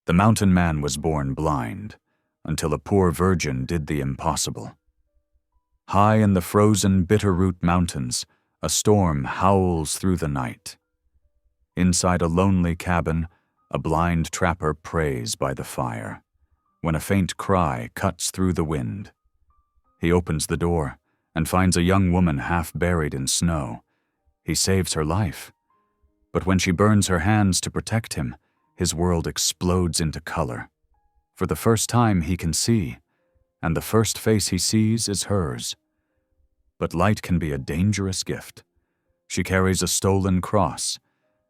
The mountain man was born blind, until a poor virgin did the impossible. High in the frozen Bitterroot Mountains, a storm howls through the night. Inside a lonely cabin, a blind trapper prays by the fire, when a faint cry cuts through the wind. He opens the door and finds a young woman half buried in snow. He saves her life. But when she burns her hands to protect him, his world explodes into color. For the first time he can see, and the first face he sees is hers. But light can be a dangerous gift. She carries a stolen cross,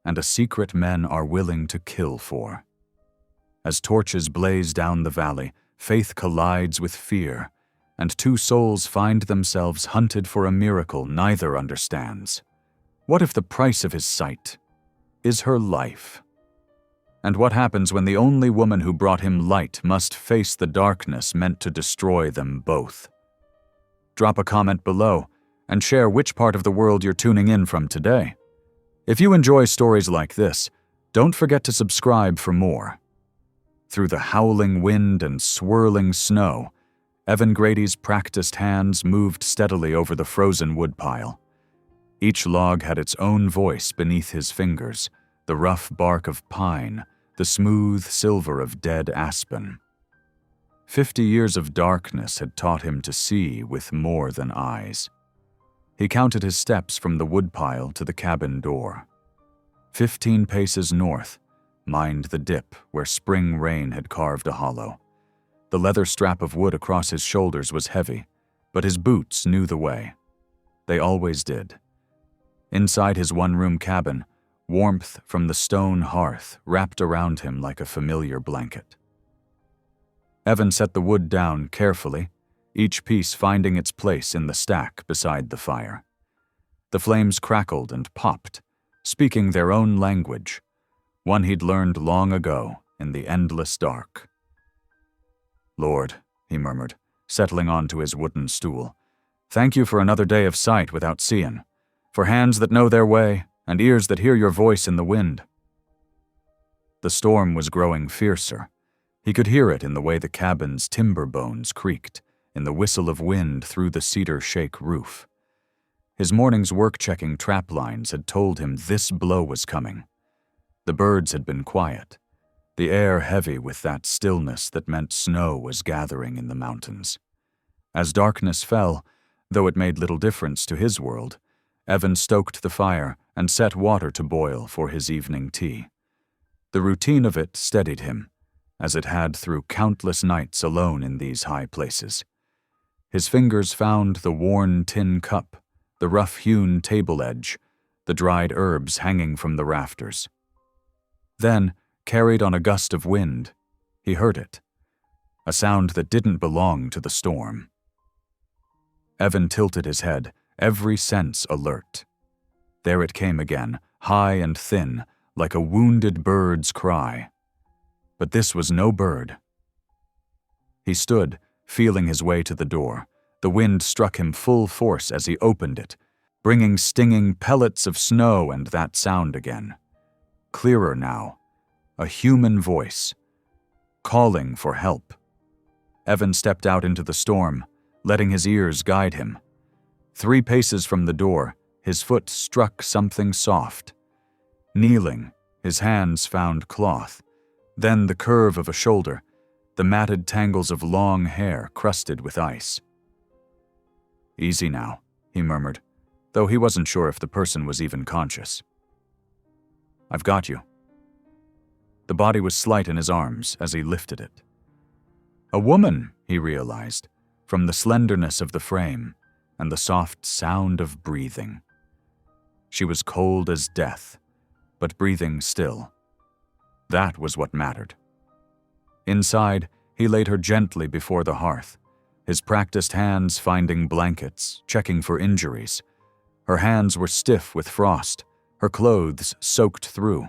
and a secret men are willing to kill for. As torches blaze down the valley, faith collides with fear, and two souls find themselves hunted for a miracle neither understands. What if the price of his sight is her life? And what happens when the only woman who brought him light must face the darkness meant to destroy them both? Drop a comment below and share which part of the world you're tuning in from today. If you enjoy stories like this, don't forget to subscribe for more. Through the howling wind and swirling snow, Evan Grady's practiced hands moved steadily over the frozen woodpile. Each log had its own voice beneath his fingers, the rough bark of pine, the smooth silver of dead aspen. 50 years of darkness had taught him to see with more than eyes. He counted his steps from the woodpile to the cabin door. 15 paces north, mined the dip where spring rain had carved a hollow. The leather strap of wood across his shoulders was heavy, but his boots knew the way. They always did. Inside his one-room cabin, warmth from the stone hearth wrapped around him like a familiar blanket. Evan set the wood down carefully, each piece finding its place in the stack beside the fire. The flames crackled and popped, speaking their own language, one he'd learned long ago in the endless dark. "Lord," he murmured, settling onto his wooden stool, "thank you for another day of sight without seeing, for hands that know their way and ears that hear your voice in the wind." The storm was growing fiercer. He could hear it in the way the cabin's timber bones creaked, in the whistle of wind through the cedar shake roof. His morning's work-checking trap lines had told him this blow was coming. The birds had been quiet, the air heavy with that stillness that meant snow was gathering in the mountains. As darkness fell, though it made little difference to his world, Evan stoked the fire and set water to boil for his evening tea. The routine of it steadied him, as it had through countless nights alone in these high places. His fingers found the worn tin cup, the rough-hewn table edge, the dried herbs hanging from the rafters. Then, carried on a gust of wind, he heard it, a sound that didn't belong to the storm. Evan tilted his head, every sense alert. There it came again, high and thin, like a wounded bird's cry. But this was no bird. He stood, feeling his way to the door. The wind struck him full force as he opened it, bringing stinging pellets of snow and that sound again. Clearer now, a human voice, calling for help. Evan stepped out into the storm, letting his ears guide him. 3 paces from the door, his foot struck something soft. Kneeling, his hands found cloth, then the curve of a shoulder, the matted tangles of long hair crusted with ice. "Easy now," he murmured, though he wasn't sure if the person was even conscious. "I've got you." The body was slight in his arms as he lifted it. A woman, he realized, from the slenderness of the frame and the soft sound of breathing. She was cold as death, but breathing still. That was what mattered. Inside, he laid her gently before the hearth, his practiced hands finding blankets, checking for injuries. Her hands were stiff with frost, her clothes soaked through.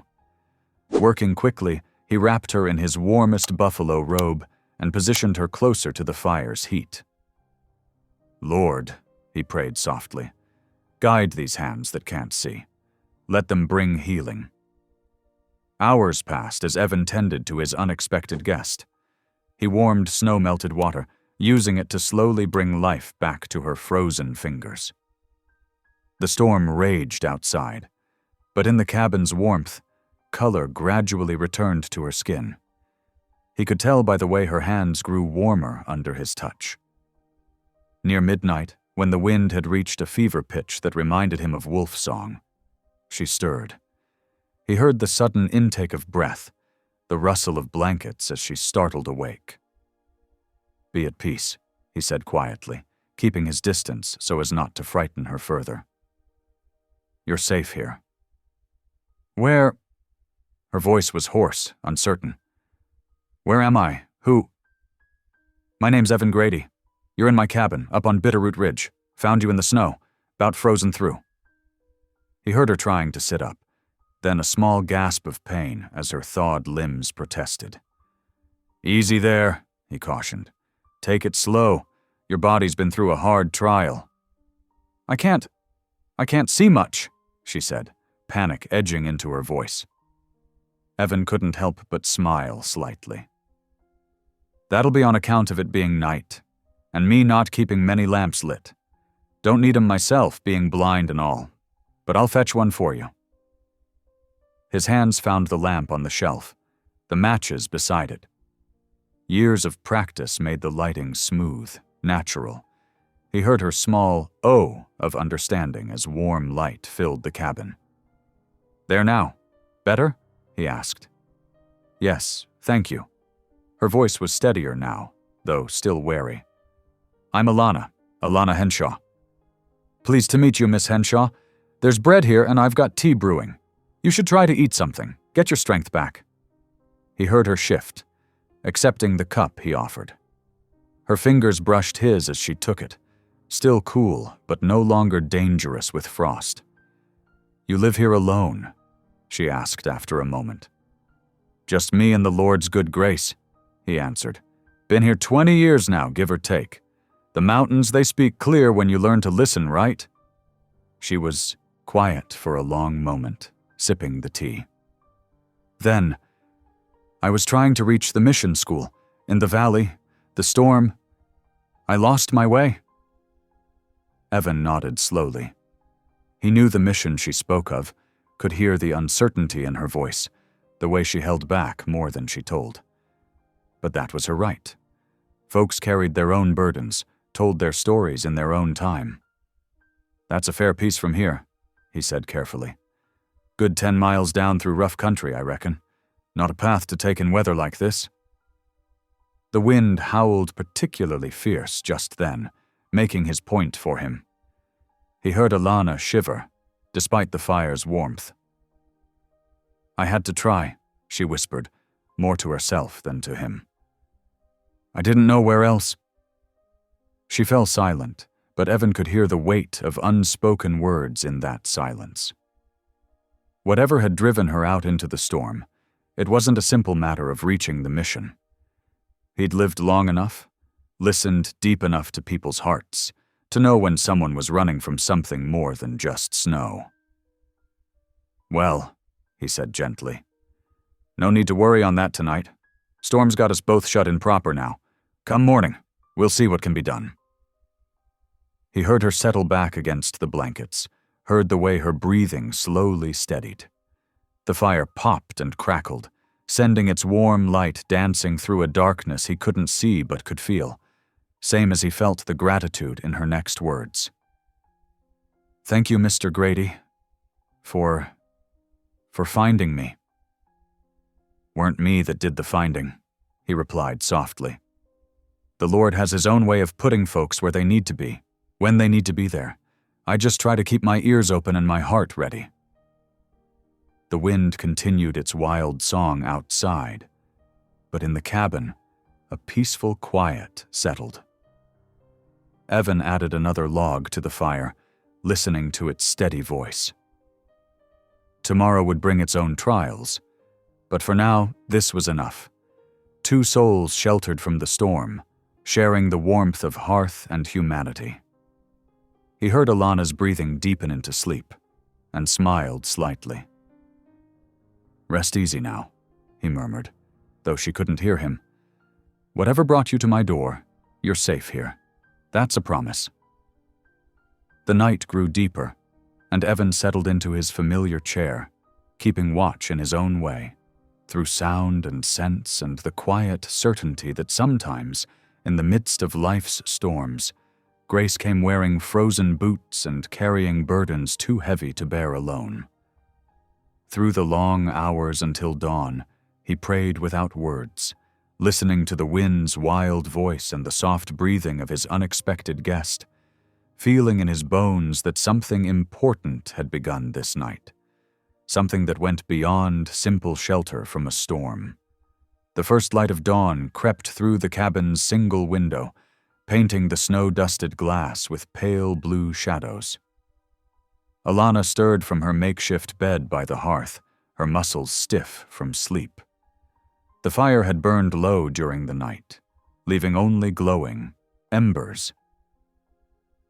Working quickly, he wrapped her in his warmest buffalo robe and positioned her closer to the fire's heat. "Lord," he prayed softly, "guide these hands that can't see. Let them bring healing." Hours passed as Evan tended to his unexpected guest. He warmed snow-melted water, using it to slowly bring life back to her frozen fingers. The storm raged outside, but in the cabin's warmth, color gradually returned to her skin. He could tell by the way her hands grew warmer under his touch. Near midnight, when the wind had reached a fever pitch that reminded him of wolf song, she stirred. He heard the sudden intake of breath, the rustle of blankets as she startled awake. "Be at peace," he said quietly, keeping his distance so as not to frighten her further. "You're safe here." "Where?" Her voice was hoarse, uncertain. "Where am I? Who?" "My name's Evan Grady. You're in my cabin, up on Bitterroot Ridge. Found you in the snow, about frozen through." He heard her trying to sit up, then a small gasp of pain as her thawed limbs protested. "Easy there," he cautioned. "Take it slow. Your body's been through a hard trial." I can't see much," she said, panic edging into her voice. Evan couldn't help but smile slightly. "That'll be on account of it being night, and me not keeping many lamps lit. Don't need 'em myself, being blind and all, but I'll fetch one for you." His hands found the lamp on the shelf, the matches beside it. Years of practice made the lighting smooth, natural. He heard her small "oh" of understanding as warm light filled the cabin. "There now. Better?" he asked. "Yes, thank you." Her voice was steadier now, though still wary. "I'm Alana Henshaw." "Pleased to meet you, Miss Henshaw. There's bread here and I've got tea brewing. You should try to eat something, get your strength back." He heard her shift, accepting the cup he offered. Her fingers brushed his as she took it, still cool but no longer dangerous with frost. "You live here alone?" she asked after a moment. "Just me and the Lord's good grace," he answered. "Been here 20 years now, give or take. The mountains, they speak clear when you learn to listen, right?" She was quiet for a long moment, sipping the tea. Then, "I was trying to reach the mission school, in the valley, the storm. I lost my way." Evan nodded slowly. He knew the mission she spoke of, could hear the uncertainty in her voice, the way she held back more than she told. But that was her right. Folks carried their own burdens, told their stories in their own time. "That's a fair piece from here," he said carefully. "Good 10 miles down through rough country, I reckon. Not a path to take in weather like this." The wind howled particularly fierce just then, making his point for him. He heard Alana shiver, despite the fire's warmth. "I had to try," she whispered, more to herself than to him. "I didn't know where else." She fell silent, but Evan could hear the weight of unspoken words in that silence. Whatever had driven her out into the storm, it wasn't a simple matter of reaching the mission. He'd lived long enough, listened deep enough to people's hearts, to know when someone was running from something more than just snow. "Well," he said gently, "no need to worry on that tonight. Storm's got us both shut in proper now. Come morning, we'll see what can be done." He heard her settle back against the blankets, heard the way her breathing slowly steadied. The fire popped and crackled, sending its warm light dancing through a darkness he couldn't see but could feel, same as he felt the gratitude in her next words. "Thank you, Mr. Grady, for finding me." "Weren't me that did the finding," he replied softly. "The Lord has his own way of putting folks where they need to be, when they need to be there. I just try to keep my ears open and my heart ready." The wind continued its wild song outside, but in the cabin, a peaceful quiet settled. Evan added another log to the fire, listening to its steady voice. Tomorrow would bring its own trials, but for now, this was enough. 2 souls sheltered from the storm, sharing the warmth of hearth and humanity. He heard Alana's breathing deepen into sleep, and smiled slightly. Rest easy now, he murmured, though she couldn't hear him. Whatever brought you to my door, you're safe here. That's a promise. The night grew deeper, and Evan settled into his familiar chair, keeping watch in his own way, through sound and sense and the quiet certainty that sometimes, in the midst of life's storms, Grace came wearing frozen boots and carrying burdens too heavy to bear alone. Through the long hours until dawn, he prayed without words, listening to the wind's wild voice and the soft breathing of his unexpected guest, feeling in his bones that something important had begun this night, something that went beyond simple shelter from a storm. The first light of dawn crept through the cabin's single window, painting the snow-dusted glass with pale blue shadows. Alana stirred from her makeshift bed by the hearth, her muscles stiff from sleep. The fire had burned low during the night, leaving only glowing embers.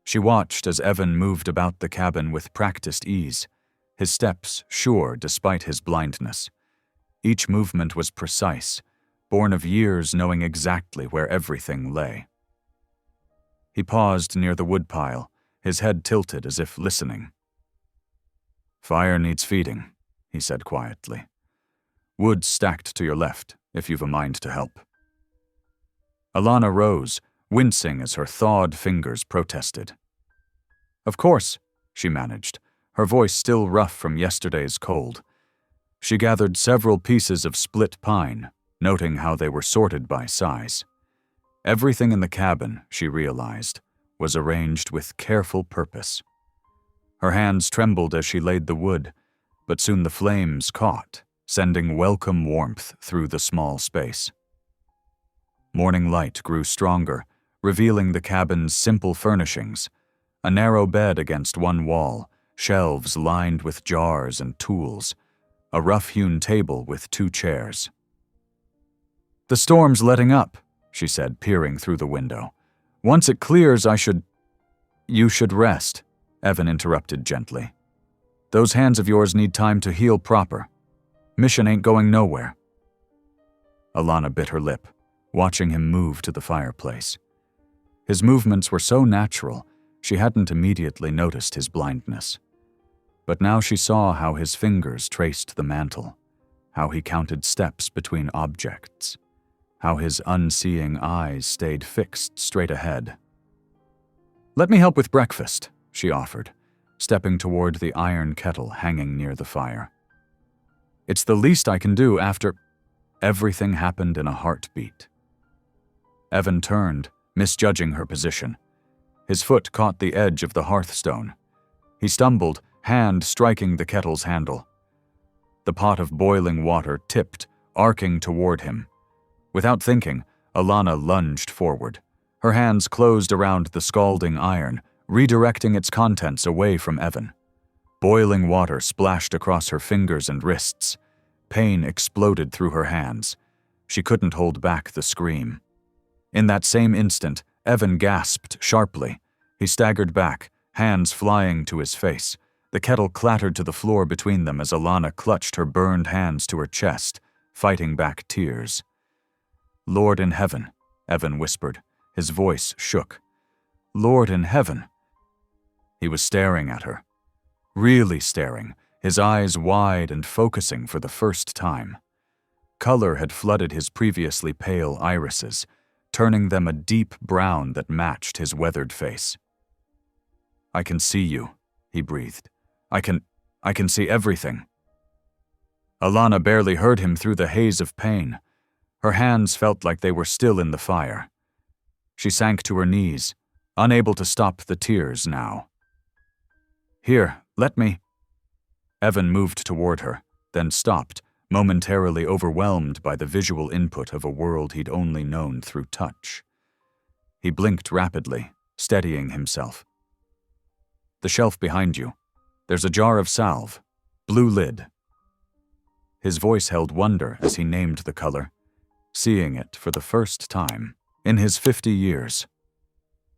She watched as Evan moved about the cabin with practiced ease, his steps sure despite his blindness. Each movement was precise, born of years knowing exactly where everything lay. He paused near the woodpile, his head tilted as if listening. Fire needs feeding, he said quietly. Wood stacked to your left, if you've a mind to help. Alana rose, wincing as her thawed fingers protested. Of course, she managed, her voice still rough from yesterday's cold. She gathered several pieces of split pine, noting how they were sorted by size. Everything in the cabin, she realized, was arranged with careful purpose. Her hands trembled as she laid the wood, but soon the flames caught, sending welcome warmth through the small space. Morning light grew stronger, revealing the cabin's simple furnishings, a narrow bed against one wall, shelves lined with jars and tools, a rough-hewn table with 2 chairs. The storm's letting up, she said, peering through the window. Once it clears, You should rest, Evan interrupted gently. Those hands of yours need time to heal proper. Mission ain't going nowhere. Alana bit her lip, watching him move to the fireplace. His movements were so natural, she hadn't immediately noticed his blindness. But now she saw how his fingers traced the mantel, how he counted steps between objects, how his unseeing eyes stayed fixed straight ahead. Let me help with breakfast, she offered, stepping toward the iron kettle hanging near the fire. It's the least I can do after... Everything happened in a heartbeat. Evan turned, misjudging her position. His foot caught the edge of the hearthstone. He stumbled, hand striking the kettle's handle. The pot of boiling water tipped, arcing toward him. Without thinking, Alana lunged forward. Her hands closed around the scalding iron, redirecting its contents away from Evan. Boiling water splashed across her fingers and wrists. Pain exploded through her hands. She couldn't hold back the scream. In that same instant, Evan gasped sharply. He staggered back, hands flying to his face. The kettle clattered to the floor between them as Alana clutched her burned hands to her chest, fighting back tears. Lord in heaven, Evan whispered. His voice shook. Lord in heaven. He was staring at her. Really staring, his eyes wide and focusing for the first time. Color had flooded his previously pale irises, turning them a deep brown that matched his weathered face. I can see you, he breathed. I can see everything. Alana barely heard him through the haze of pain. Her hands felt like they were still in the fire. She sank to her knees, unable to stop the tears now. Here, let me... Evan moved toward her, then stopped, momentarily overwhelmed by the visual input of a world he'd only known through touch. He blinked rapidly, steadying himself. The shelf behind you. There's a jar of salve. Blue lid. His voice held wonder as he named the color, seeing it for the first time in his 50 years.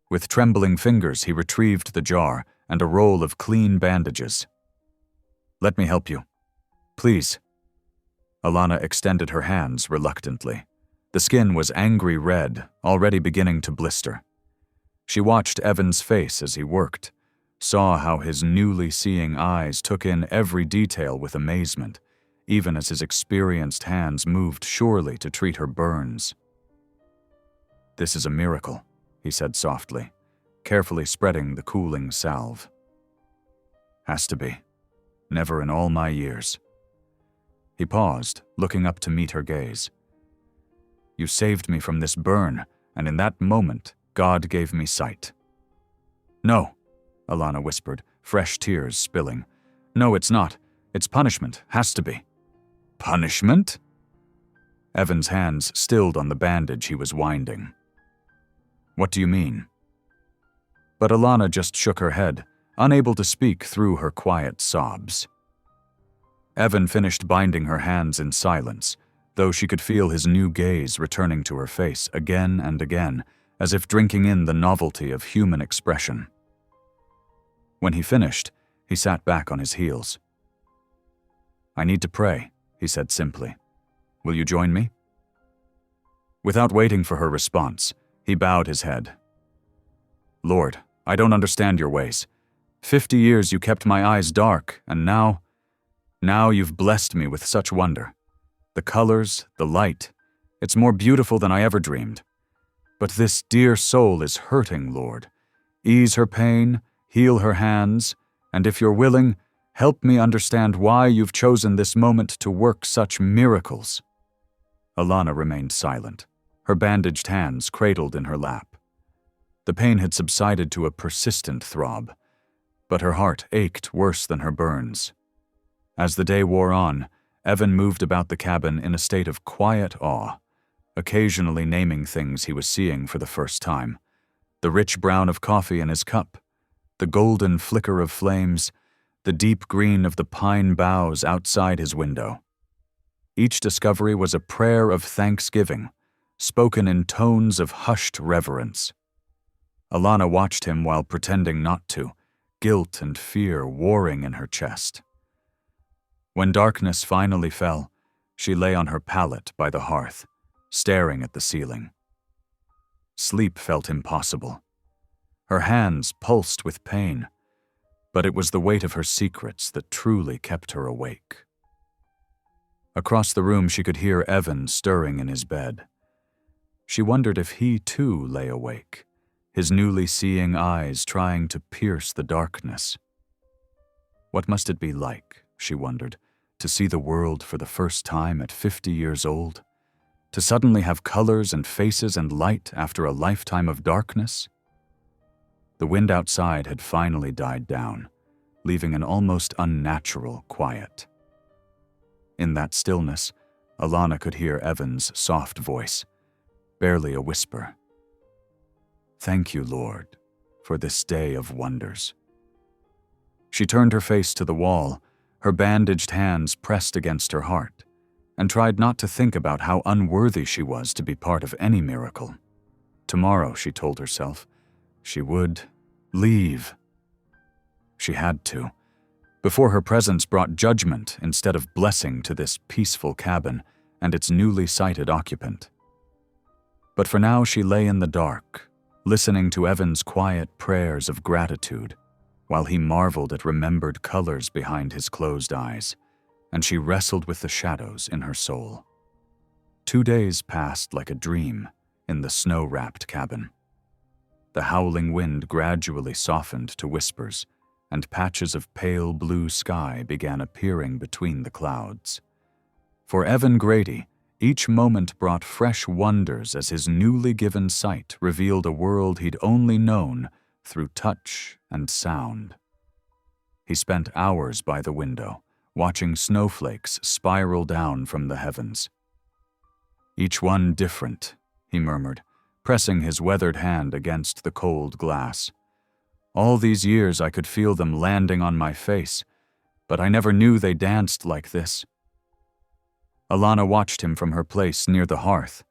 With trembling fingers, he retrieved the jar and a roll of clean bandages. Let me help you. Please. Alana extended her hands reluctantly. The skin was angry red, already beginning to blister. She watched Evan's face as he worked, saw how his newly seeing eyes took in every detail with amazement, even as his experienced hands moved surely to treat her burns. "This is a miracle," he said softly, carefully spreading the cooling salve. "Has to be. Never in all my years." He paused, looking up to meet her gaze. "You saved me from this burn, and in that moment, God gave me sight." "No," Alana whispered, fresh tears spilling. "No, it's not. It's punishment. Has to be." "Punishment?" Evan's hands stilled on the bandage he was winding. "What do you mean?" But Alana just shook her head, unable to speak through her quiet sobs. Evan finished binding her hands in silence, though she could feel his new gaze returning to her face again and again, as if drinking in the novelty of human expression. When he finished, he sat back on his heels. "I need to pray," he said simply. "Will you join me?" Without waiting for her response, he bowed his head. "Lord, I don't understand your ways. 50 years you kept my eyes dark, and now you've blessed me with such wonder. The colors, the light, it's more beautiful than I ever dreamed. But this dear soul is hurting, Lord. Ease her pain, heal her hands, and if you're willing, help me understand why you've chosen this moment to work such miracles." Alana remained silent, her bandaged hands cradled in her lap. The pain had subsided to a persistent throb, but her heart ached worse than her burns. As the day wore on, Evan moved about the cabin in a state of quiet awe, occasionally naming things he was seeing for the first time. The rich brown of coffee in his cup, the golden flicker of flames, the deep green of the pine boughs outside his window. Each discovery was a prayer of thanksgiving, spoken in tones of hushed reverence. Alana watched him while pretending not to, guilt and fear warring in her chest. When darkness finally fell, she lay on her pallet by the hearth, staring at the ceiling. Sleep felt impossible. Her hands pulsed with pain, but it was the weight of her secrets that truly kept her awake. Across the room she could hear Evan stirring in his bed. She wondered if he too lay awake, his newly seeing eyes trying to pierce the darkness. What must it be like, she wondered, to see the world for the first time at 50 years old? To suddenly have colors and faces and light after a lifetime of darkness? The wind outside had finally died down, leaving an almost unnatural quiet. In that stillness, Alana could hear Evan's soft voice, barely a whisper. "Thank you, Lord, for this day of wonders." She turned her face to the wall, her bandaged hands pressed against her heart, and tried not to think about how unworthy she was to be part of any miracle. Tomorrow, she told herself, she would leave. She had to, before her presence brought judgment instead of blessing to this peaceful cabin and its newly sighted occupant. But for now she lay in the dark, listening to Evan's quiet prayers of gratitude, while he marveled at remembered colors behind his closed eyes, and she wrestled with the shadows in her soul. 2 days passed like a dream in the snow-wrapped cabin. The howling wind gradually softened to whispers, and patches of pale blue sky began appearing between the clouds. For Evan Grady, each moment brought fresh wonders as his newly given sight revealed a world he'd only known through touch and sound. He spent hours by the window, watching snowflakes spiral down from the heavens. "Each one different," he murmured, pressing his weathered hand against the cold glass. "All these years I could feel them landing on my face, but I never knew they danced like this." Alana watched him from her place near the hearth,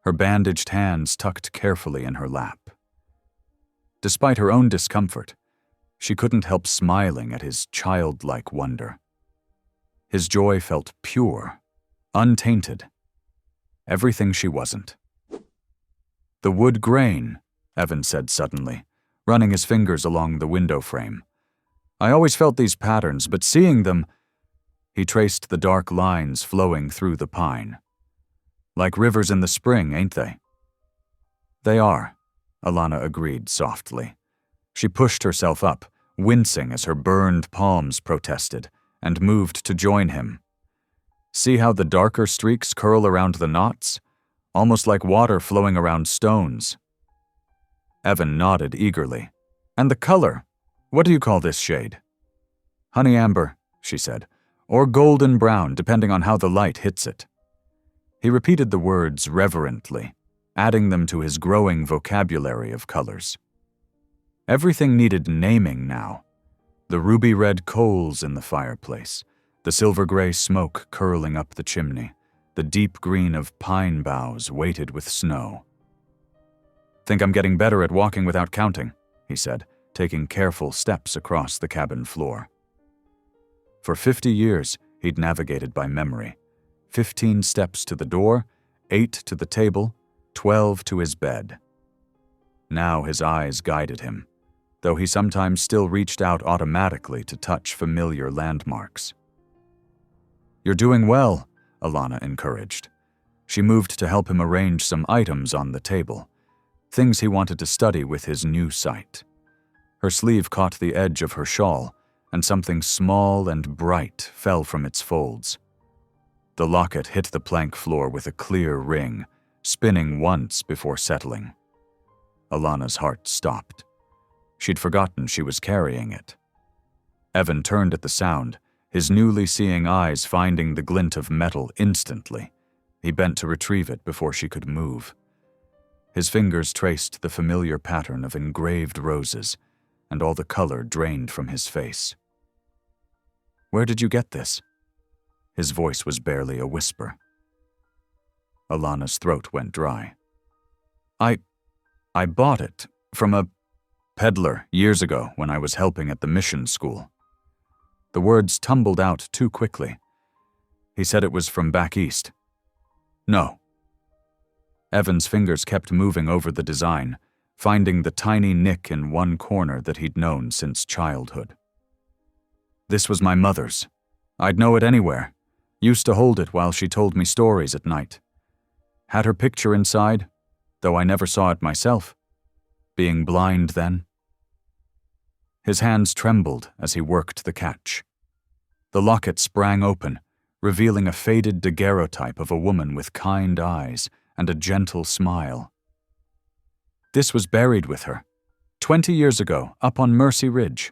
her bandaged hands tucked carefully in her lap. Despite her own discomfort, she couldn't help smiling at his childlike wonder. His joy felt pure, untainted. Everything she wasn't. The wood grain, Evan said suddenly, running his fingers along the window frame. I always felt these patterns, but seeing them, he traced the dark lines flowing through the pine. Like rivers in the spring, ain't they? They are, Alana agreed softly. She pushed herself up, wincing as her burned palms protested, and moved to join him. See how the darker streaks curl around the knots? Almost like water flowing around stones. Evan nodded eagerly. And the color? What do you call this shade? Honey amber, she said, or golden brown, depending on how the light hits it. He repeated the words reverently, adding them to his growing vocabulary of colors. Everything needed naming now. The ruby-red coals in the fireplace, the silver-gray smoke curling up the chimney, the deep green of pine boughs weighted with snow. Think I'm getting better at walking without counting, he said, taking careful steps across the cabin floor. For 50 years, he'd navigated by memory. 15 steps to the door, 8 to the table, 12 to his bed. Now his eyes guided him, though he sometimes still reached out automatically to touch familiar landmarks. You're doing well, Alana encouraged. She moved to help him arrange some items on the table, things he wanted to study with his new sight. Her sleeve caught the edge of her shawl, and something small and bright fell from its folds. The locket hit the plank floor with a clear ring, spinning once before settling. Alana's heart stopped. She'd forgotten she was carrying it. Evan turned at the sound, his newly seeing eyes finding the glint of metal instantly. He bent to retrieve it before she could move. His fingers traced the familiar pattern of engraved roses, and all the color drained from his face. Where did you get this? His voice was barely a whisper. Alana's throat went dry. I bought it from a peddler years ago when I was helping at the mission school. The words tumbled out too quickly. He said it was from back east. No. Evan's fingers kept moving over the design, finding the tiny nick in one corner that he'd known since childhood. This was my mother's. I'd know it anywhere. Used to hold it while she told me stories at night. Had her picture inside, though I never saw it myself. Being blind then. His hands trembled as he worked the catch. The locket sprang open, revealing a faded daguerreotype of a woman with kind eyes and a gentle smile. This was buried with her, 20 years ago, up on Mercy Ridge.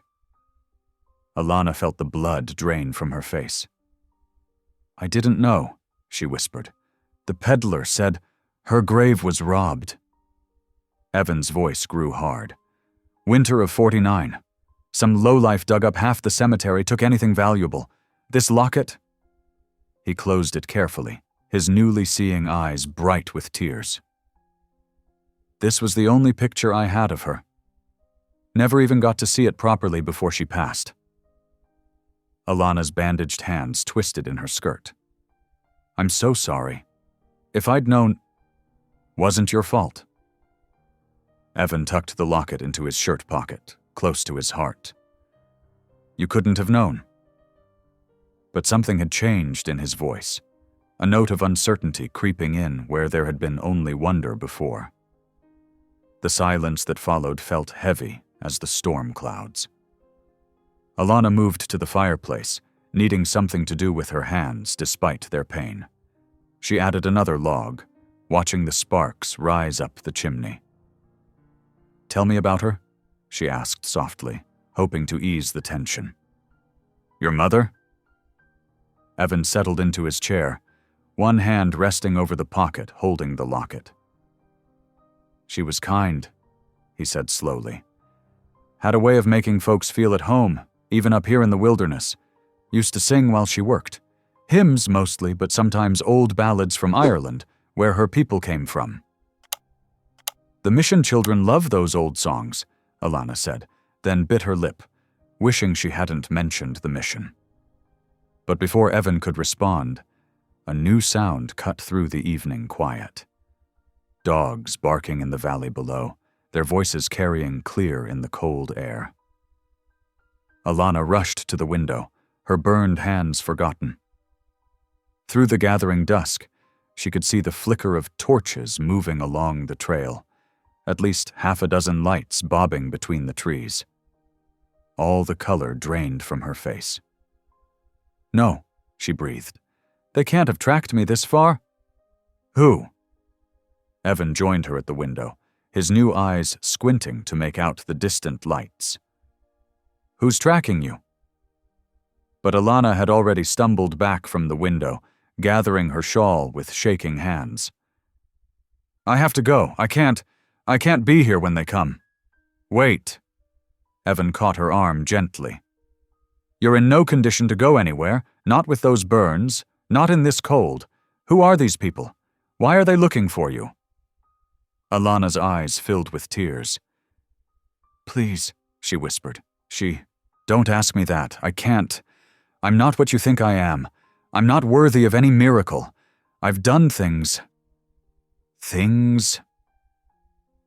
Alana felt the blood drain from her face. I didn't know, she whispered. The peddler said her grave was robbed. Evan's voice grew hard. Winter of '49. Some lowlife dug up half the cemetery, took anything valuable. This locket? He closed it carefully, his newly seeing eyes bright with tears. This was the only picture I had of her. Never even got to see it properly before she passed. Alana's bandaged hands twisted in her skirt. I'm so sorry. If I'd known, wasn't your fault. Evan tucked the locket into his shirt pocket, close to his heart. You couldn't have known. But something had changed in his voice, a note of uncertainty creeping in where there had been only wonder before. The silence that followed felt heavy as the storm clouds. Alana moved to the fireplace, needing something to do with her hands despite their pain. She added another log, watching the sparks rise up the chimney. Tell me about her, she asked softly, hoping to ease the tension. Your mother? Evan settled into his chair, one hand resting over the pocket holding the locket. She was kind, he said slowly. Had a way of making folks feel at home, even up here in the wilderness. Used to sing while she worked. Hymns mostly, but sometimes old ballads from Ireland, where her people came from. The mission children love those old songs, Alana said, then bit her lip, wishing she hadn't mentioned the mission. But before Evan could respond, a new sound cut through the evening quiet. Dogs barking in the valley below, their voices carrying clear in the cold air. Alana rushed to the window, her burned hands forgotten. Through the gathering dusk, she could see the flicker of torches moving along the trail, at least half a dozen lights bobbing between the trees. All the color drained from her face. "No," she breathed. "They can't have tracked me this far." "Who?" Evan joined her at the window, his new eyes squinting to make out the distant lights. "Who's tracking you?" But Alana had already stumbled back from the window, gathering her shawl with shaking hands. "I have to go. I can't be here when they come." "Wait." Evan caught her arm gently. "You're in no condition to go anywhere, not with those burns, not in this cold. Who are these people? Why are they looking for you?" Alana's eyes filled with tears. "Please," she whispered. Don't ask me that. I can't. I'm not what you think I am. I'm not worthy of any miracle. I've done things." "Things?"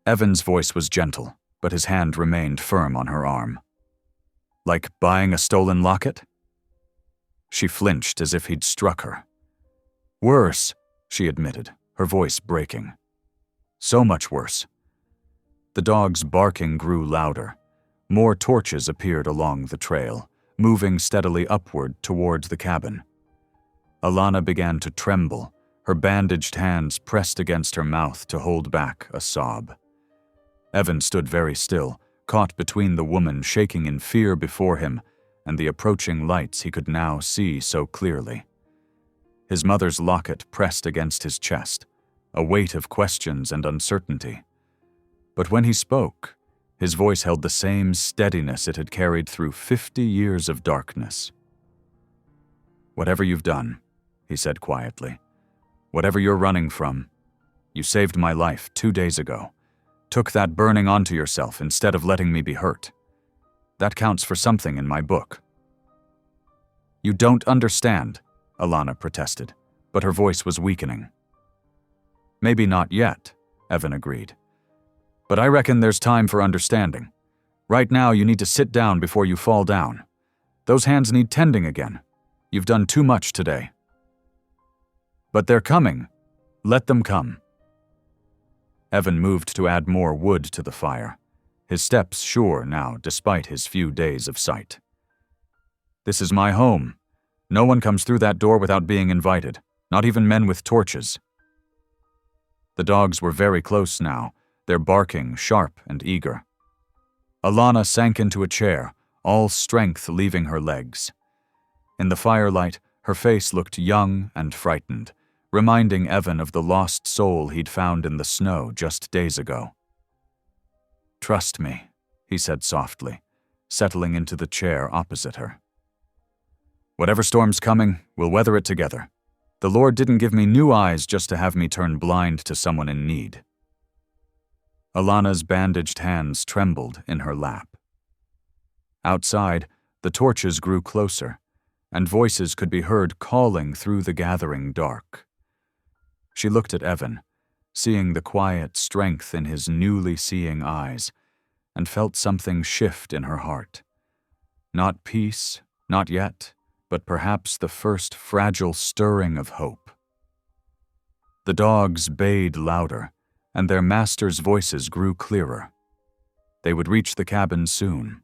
Evan's voice was gentle, but his hand remained firm on her arm. "Like buying a stolen locket?" She flinched as if he'd struck her. "Worse," she admitted, her voice breaking. "So much worse." The dog's barking grew louder. More torches appeared along the trail, moving steadily upward toward the cabin. Alana began to tremble, her bandaged hands pressed against her mouth to hold back a sob. Evan stood very still, caught between the woman shaking in fear before him and the approaching lights he could now see so clearly. His mother's locket pressed against his chest, a weight of questions and uncertainty. But when he spoke, his voice held the same steadiness it had carried through 50 years of darkness. "Whatever you've done," he said quietly, "whatever you're running from, you saved my life 2 days ago. Took that burning onto yourself instead of letting me be hurt. That counts for something in my book." "You don't understand," Alana protested, but her voice was weakening. "Maybe not yet," Evan agreed. "But I reckon there's time for understanding. Right now you need to sit down before you fall down. Those hands need tending again. You've done too much today." "But they're coming. Let them come." Evan moved to add more wood to the fire, his steps sure now despite his few days of sight. "This is my home. No one comes through that door without being invited, not even men with torches." The dogs were very close now, their barking sharp and eager. Alana sank into a chair, all strength leaving her legs. In the firelight, her face looked young and frightened, reminding Evan of the lost soul he'd found in the snow just days ago. "Trust me," he said softly, settling into the chair opposite her. "Whatever storm's coming, we'll weather it together. The Lord didn't give me new eyes just to have me turn blind to someone in need." Alana's bandaged hands trembled in her lap. Outside, the torches grew closer, and voices could be heard calling through the gathering dark. She looked at Evan, seeing the quiet strength in his newly seeing eyes, and felt something shift in her heart. Not peace, not yet, but perhaps the first fragile stirring of hope. The dogs bayed louder, and their masters' voices grew clearer. They would reach the cabin soon.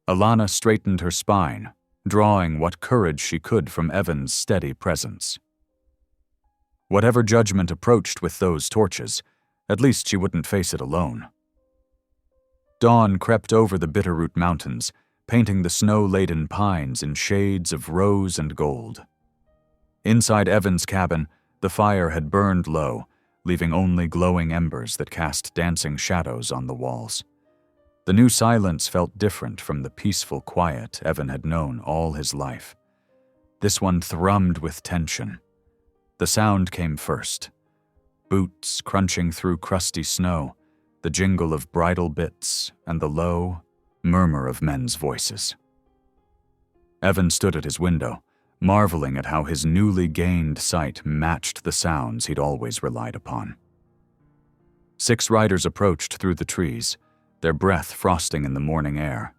Alana straightened her spine, drawing what courage she could from Evan's steady presence. Whatever judgment approached with those torches, at least she wouldn't face it alone. Dawn crept over the Bitterroot Mountains, painting the snow-laden pines in shades of rose and gold. Inside Evan's cabin, the fire had burned low, leaving only glowing embers that cast dancing shadows on the walls. The new silence felt different from the peaceful quiet Evan had known all his life. This one thrummed with tension. The sound came first. Boots crunching through crusty snow, the jingle of bridle bits, and the low murmur of men's voices. Evan stood at his window, marveling at how his newly gained sight matched the sounds he'd always relied upon. 6 riders approached through the trees, their breath frosting in the morning air.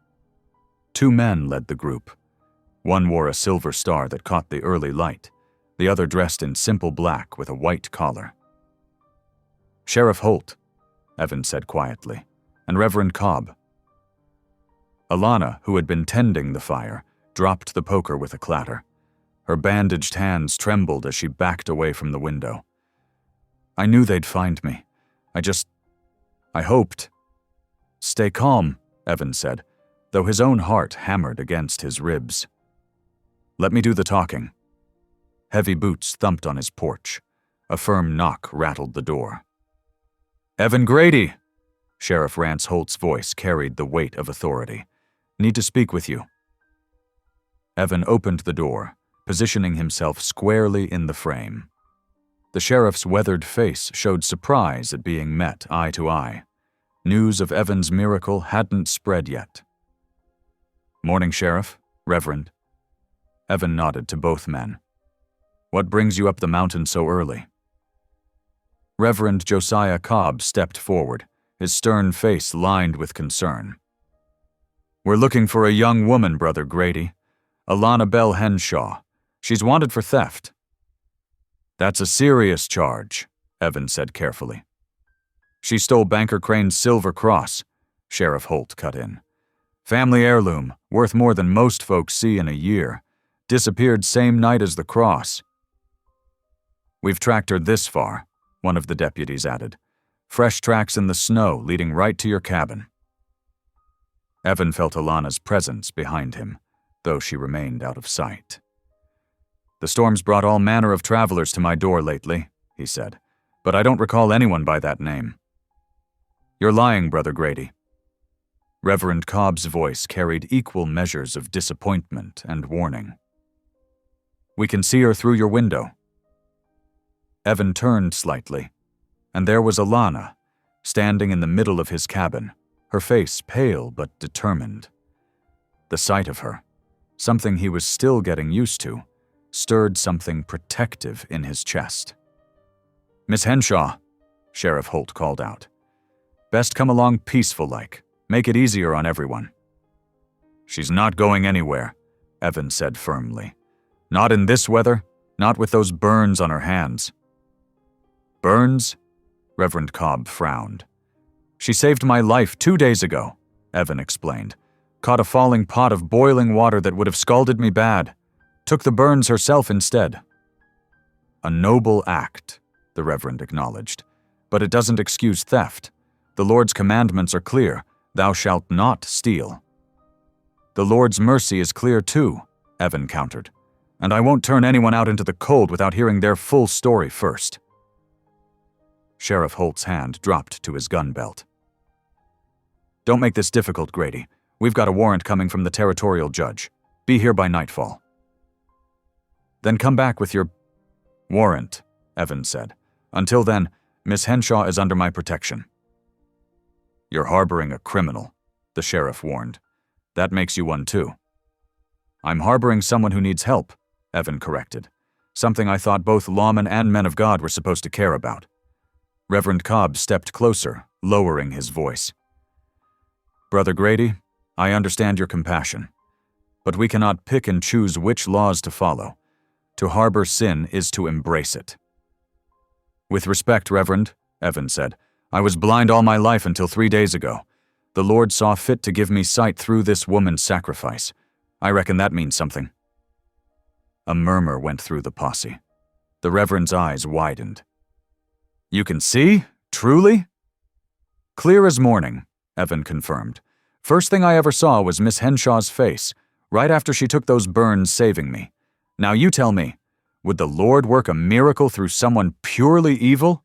2 men led the group. One wore a silver star that caught the early light, the other dressed in simple black with a white collar. "Sheriff Holt," Evan said quietly, "and Reverend Cobb." Alana, who had been tending the fire, dropped the poker with a clatter. Her bandaged hands trembled as she backed away from the window. "I knew they'd find me. I hoped." "Stay calm," Evan said, though his own heart hammered against his ribs. "Let me do the talking." Heavy boots thumped on his porch. A firm knock rattled the door. "Evan Grady!" Sheriff Rance Holt's voice carried the weight of authority. "Need to speak with you." Evan opened the door, positioning himself squarely in the frame. The sheriff's weathered face showed surprise at being met eye to eye. News of Evan's miracle hadn't spread yet. "Morning, Sheriff, Reverend." Evan nodded to both men. "What brings you up the mountain so early?" Reverend Josiah Cobb stepped forward, his stern face lined with concern. "We're looking for a young woman, Brother Grady. Alana Bell Henshaw. She's wanted for theft." "That's a serious charge," Evan said carefully. "She stole Banker Crane's silver cross," Sheriff Holt cut in. "Family heirloom, worth more than most folks see in a year. Disappeared same night as the cross." "We've tracked her this far," one of the deputies added. "Fresh tracks in the snow leading right to your cabin." Evan felt Alana's presence behind him, though she remained out of sight. "The storm's brought all manner of travelers to my door lately," he said, "but I don't recall anyone by that name." "You're lying, Brother Grady." Reverend Cobb's voice carried equal measures of disappointment and warning. "We can see her through your window." Evan turned slightly, and there was Alana, standing in the middle of his cabin, her face pale but determined. The sight of her, something he was still getting used to, stirred something protective in his chest. "Miss Henshaw," Sheriff Holt called out. "Best come along peaceful-like. Make it easier on everyone." "She's not going anywhere," Evan said firmly. "Not in this weather, not with those burns on her hands." "Burns?" Reverend Cobb frowned. "She saved my life 2 days ago," Evan explained. "Caught a falling pot of boiling water that would have scalded me bad. Took the burns herself instead." "A noble act," the Reverend acknowledged, "but it doesn't excuse theft. The Lord's commandments are clear. Thou shalt not steal." "The Lord's mercy is clear too," Evan countered, "and I won't turn anyone out into the cold without hearing their full story first." Sheriff Holt's hand dropped to his gun belt. "Don't make this difficult, Grady. We've got a warrant coming from the territorial judge. Be here by nightfall." "Then come back with your warrant," Evan said. "Until then, Miss Henshaw is under my protection." "You're harboring a criminal," the sheriff warned. "That makes you one too." "I'm harboring someone who needs help," Evan corrected. "Something I thought both lawmen and men of God were supposed to care about." Reverend Cobb stepped closer, lowering his voice. "Brother Grady, I understand your compassion, but we cannot pick and choose which laws to follow. To harbor sin is to embrace it." "With respect, Reverend," Evan said, "I was blind all my life until 3 days ago. The Lord saw fit to give me sight through this woman's sacrifice. I reckon that means something." A murmur went through the posse. The Reverend's eyes widened. "You can see? Truly?" "Clear as morning," Evan confirmed. "First thing I ever saw was Miss Henshaw's face, right after she took those burns saving me. Now you tell me, would the Lord work a miracle through someone purely evil?"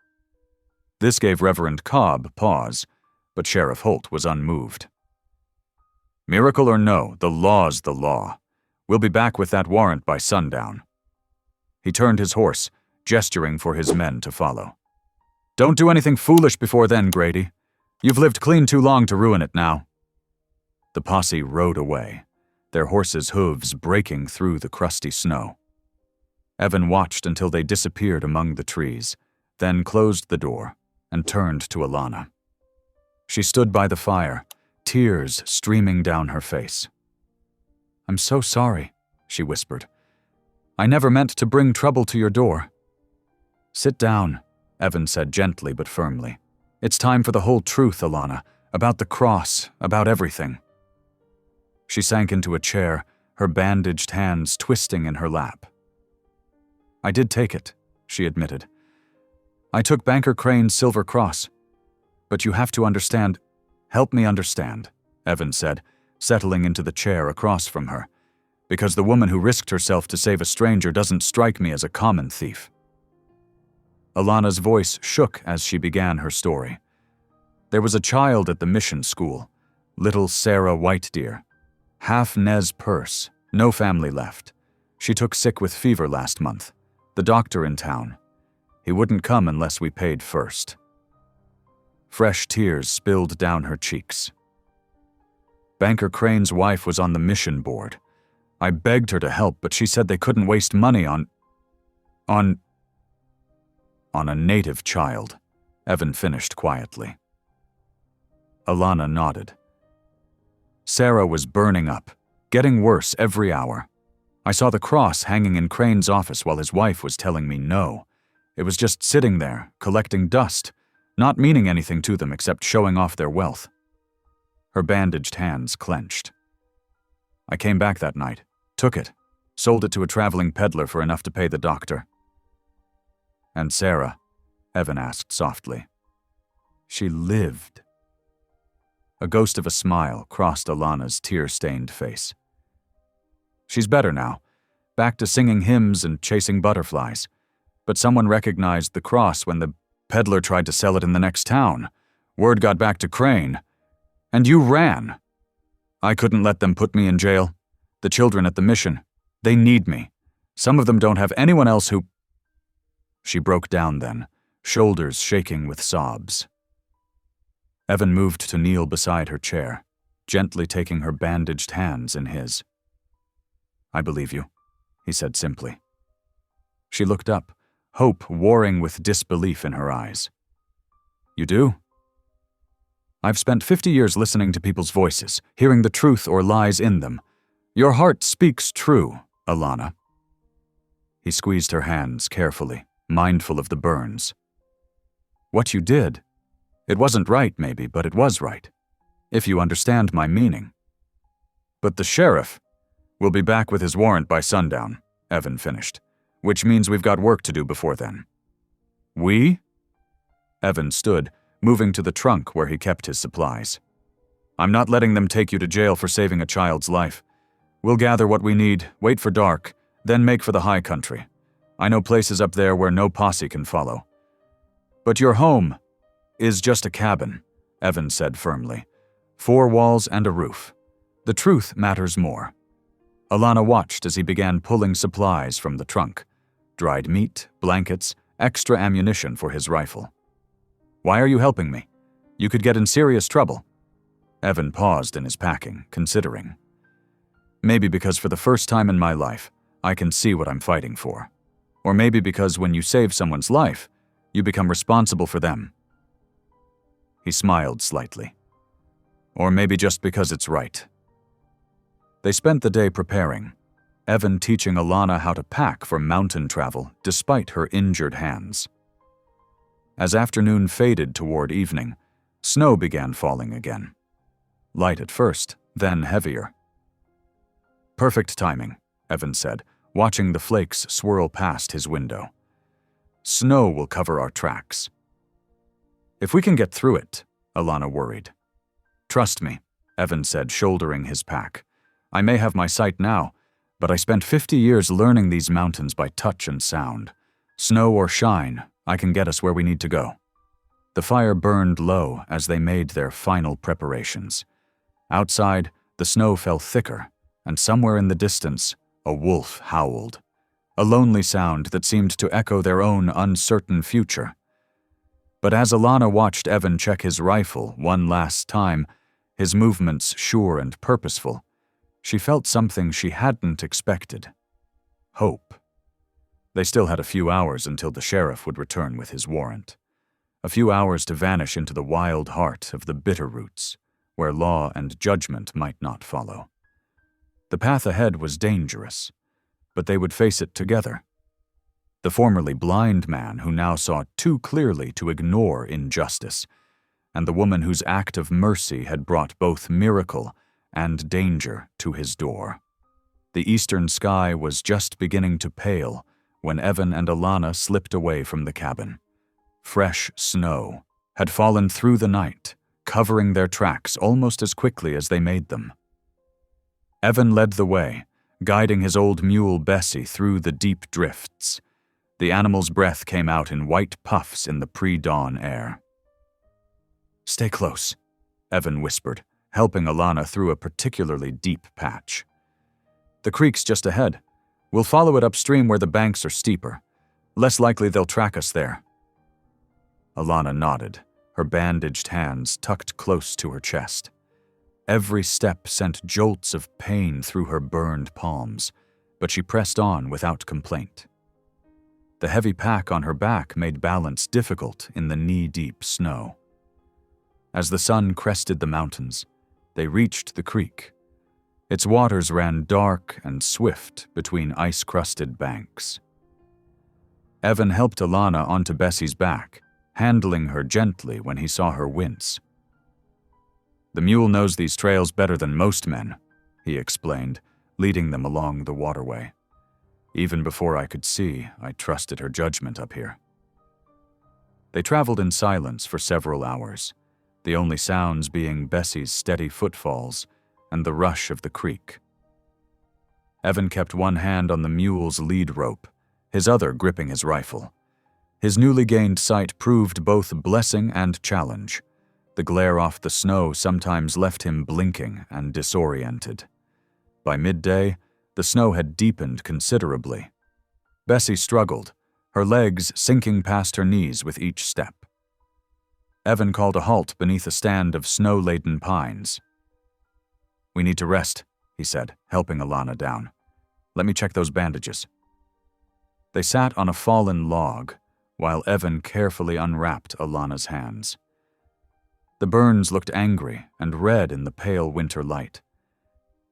This gave Reverend Cobb pause, but Sheriff Holt was unmoved. "Miracle or no, the law's the law. We'll be back with that warrant by sundown." He turned his horse, gesturing for his men to follow. "Don't do anything foolish before then, Grady. You've lived clean too long to ruin it now." The posse rode away, their horses' hooves breaking through the crusty snow. Evan watched until they disappeared among the trees, then closed the door and turned to Alana. She stood by the fire, tears streaming down her face. "I'm so sorry," she whispered. "I never meant to bring trouble to your door." "Sit down," Evan said gently but firmly. "It's time for the whole truth, Alana, about the cross, about everything." She sank into a chair, her bandaged hands twisting in her lap. "I did take it," she admitted. "I took Banker Crane's silver cross. But you have to understand—" "Help me understand," Evan said, settling into the chair across from her, "because the woman who risked herself to save a stranger doesn't strike me as a common thief." Alana's voice shook as she began her story. There was a child at the mission school, little Sarah Whitedeer. Half Nez Perce, no family left. She took sick with fever last month. The doctor in town. He wouldn't come unless we paid first. Fresh tears spilled down her cheeks. Banker Crane's wife was on the mission board. I begged her to help, but she said they couldn't waste money on a native child, Evan finished quietly. Alana nodded. Sarah was burning up, getting worse every hour. I saw the cross hanging in Crane's office while his wife was telling me no. It was just sitting there, collecting dust, not meaning anything to them except showing off their wealth. Her bandaged hands clenched. I came back that night, took it, sold it to a traveling peddler for enough to pay the doctor. And Sarah, Evan asked softly. She lived. A ghost of a smile crossed Alana's tear-stained face. She's better now, back to singing hymns and chasing butterflies. But someone recognized the cross when the peddler tried to sell it in the next town. Word got back to Crane. And you ran. I couldn't let them put me in jail. The children at the mission, they need me. Some of them don't have anyone else who... She broke down then, shoulders shaking with sobs. Evan moved to kneel beside her chair, gently taking her bandaged hands in his. I believe you, he said simply. She looked up, hope warring with disbelief in her eyes. You do? I've spent 50 years listening to people's voices, hearing the truth or lies in them. Your heart speaks true, Alana. He squeezed her hands carefully, mindful of the burns. What you did, it wasn't right maybe, but it was right, if you understand my meaning. But the sheriff will be back with his warrant by sundown, Evan finished, which means we've got work to do before then. We? Evan stood, moving to the trunk where he kept his supplies. I'm not letting them take you to jail for saving a child's life. We'll gather what we need, wait for dark, then make for the high country. I know places up there where no posse can follow. But your home is just a cabin, Evan said firmly. 4 walls and a roof. The truth matters more. Alana watched as he began pulling supplies from the trunk. Dried meat, blankets, extra ammunition for his rifle. Why are you helping me? You could get in serious trouble. Evan paused in his packing, considering. Maybe because for the first time in my life, I can see what I'm fighting for. Or maybe because when you save someone's life, you become responsible for them. He smiled slightly. Or maybe just because it's right. They spent the day preparing, Evan teaching Alana how to pack for mountain travel despite her injured hands. As afternoon faded toward evening, snow began falling again. Light at first, then heavier. Perfect timing, Evan said, watching the flakes swirl past his window. Snow will cover our tracks. If we can get through it, Alana worried. Trust me, Evan said, shouldering his pack. I may have my sight now, but I spent 50 years learning these mountains by touch and sound. Snow or shine, I can get us where we need to go. The fire burned low as they made their final preparations. Outside, the snow fell thicker, and somewhere in the distance, a wolf howled. A lonely sound that seemed to echo their own uncertain future. But as Alana watched Evan check his rifle one last time, his movements sure and purposeful, she felt something she hadn't expected. Hope. They still had a few hours until the sheriff would return with his warrant. A few hours to vanish into the wild heart of the Bitterroots, where law and judgment might not follow. The path ahead was dangerous, but they would face it together. The formerly blind man who now saw too clearly to ignore injustice, and the woman whose act of mercy had brought both miracle and danger to his door. The eastern sky was just beginning to pale when Evan and Alana slipped away from the cabin. Fresh snow had fallen through the night, covering their tracks almost as quickly as they made them. Evan led the way, guiding his old mule Bessie through the deep drifts. The animal's breath came out in white puffs in the pre-dawn air. "Stay close," Evan whispered, helping Alana through a particularly deep patch. "The creek's just ahead. We'll follow it upstream where the banks are steeper. Less likely they'll track us there." Alana nodded, her bandaged hands tucked close to her chest. Every step sent jolts of pain through her burned palms, but she pressed on without complaint. The heavy pack on her back made balance difficult in the knee-deep snow. As the sun crested the mountains, they reached the creek. Its waters ran dark and swift between ice-crusted banks. Evan helped Alana onto Bessie's back, handling her gently when he saw her wince. "The mule knows these trails better than most men," he explained, leading them along the waterway. "Even before I could see, I trusted her judgment up here." They traveled in silence for several hours, the only sounds being Bessie's steady footfalls and the rush of the creek. Evan kept one hand on the mule's lead rope, his other gripping his rifle. His newly gained sight proved both blessing and challenge. The glare off the snow sometimes left him blinking and disoriented. By midday, the snow had deepened considerably. Bessie struggled, her legs sinking past her knees with each step. Evan called a halt beneath a stand of snow-laden pines. "We need to rest," he said, helping Alana down. "Let me check those bandages." They sat on a fallen log, while Evan carefully unwrapped Alana's hands. The burns looked angry and red in the pale winter light.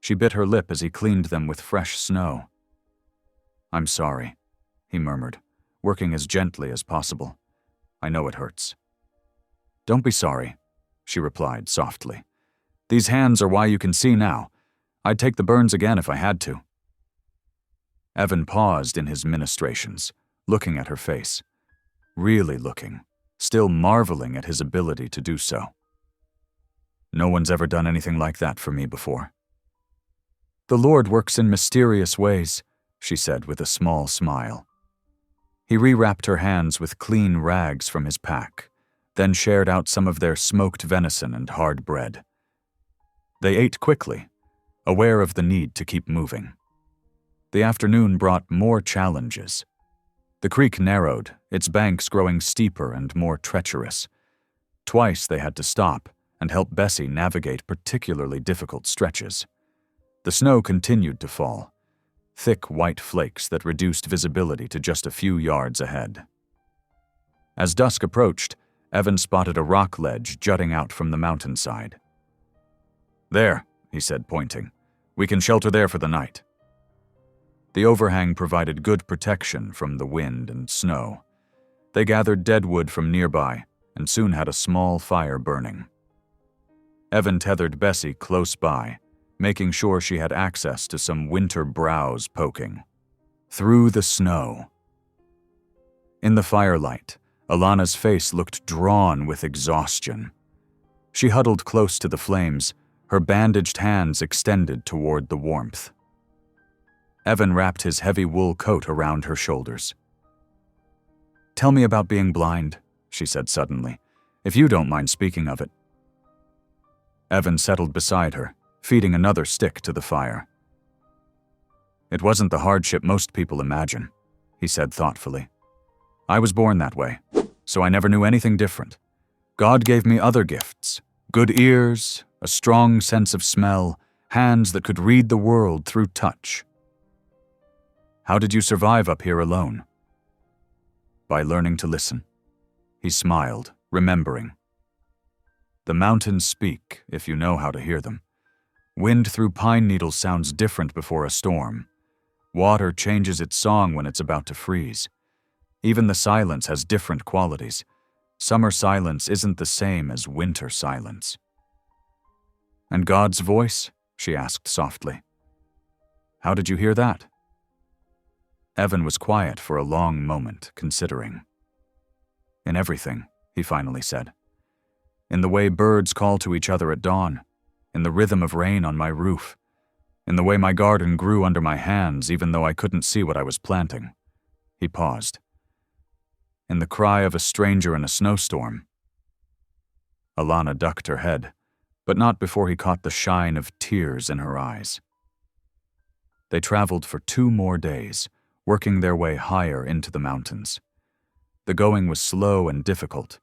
She bit her lip as he cleaned them with fresh snow. "I'm sorry," he murmured, working as gently as possible. "I know it hurts." "Don't be sorry," she replied softly. "These hands are why you can see now. I'd take the burns again if I had to." Evan paused in his ministrations, looking at her face. Really looking, still marveling at his ability to do so. "No one's ever done anything like that for me before." "The Lord works in mysterious ways," she said with a small smile. He rewrapped her hands with clean rags from his pack, then shared out some of their smoked venison and hard bread. They ate quickly, aware of the need to keep moving. The afternoon brought more challenges. The creek narrowed, its banks growing steeper and more treacherous. Twice they had to stop and help Bessie navigate particularly difficult stretches. The snow continued to fall, thick white flakes that reduced visibility to just a few yards ahead. As dusk approached, Evan spotted a rock ledge jutting out from the mountainside. "There," he said, pointing. "We can shelter there for the night." The overhang provided good protection from the wind and snow. They gathered dead wood from nearby and soon had a small fire burning. Evan tethered Bessie close by, making sure she had access to some winter browse poking. Through the snow. In the firelight, Alana's face looked drawn with exhaustion. She huddled close to the flames, her bandaged hands extended toward the warmth. Evan wrapped his heavy wool coat around her shoulders. "Tell me about being blind," she said suddenly, "if you don't mind speaking of it." Evan settled beside her, feeding another stick to the fire. "It wasn't the hardship most people imagine," he said thoughtfully. "I was born that way, so I never knew anything different. God gave me other gifts, good ears, a strong sense of smell, hands that could read the world through touch." "How did you survive up here alone?" By learning to listen. He smiled, remembering. The mountains speak if you know how to hear them. Wind through pine needles sounds different before a storm. Water changes its song when it's about to freeze. Even the silence has different qualities. Summer silence isn't the same as winter silence. And God's voice? She asked softly. How did you hear that? Evan was quiet for a long moment, considering. In everything, he finally said. In the way birds call to each other at dawn, in the rhythm of rain on my roof, in the way my garden grew under my hands even though I couldn't see what I was planting. He paused. In the cry of a stranger in a snowstorm. Alana ducked her head, but not before he caught the shine of tears in her eyes. They traveled for 2 more days, working their way higher into the mountains. The going was slow and difficult.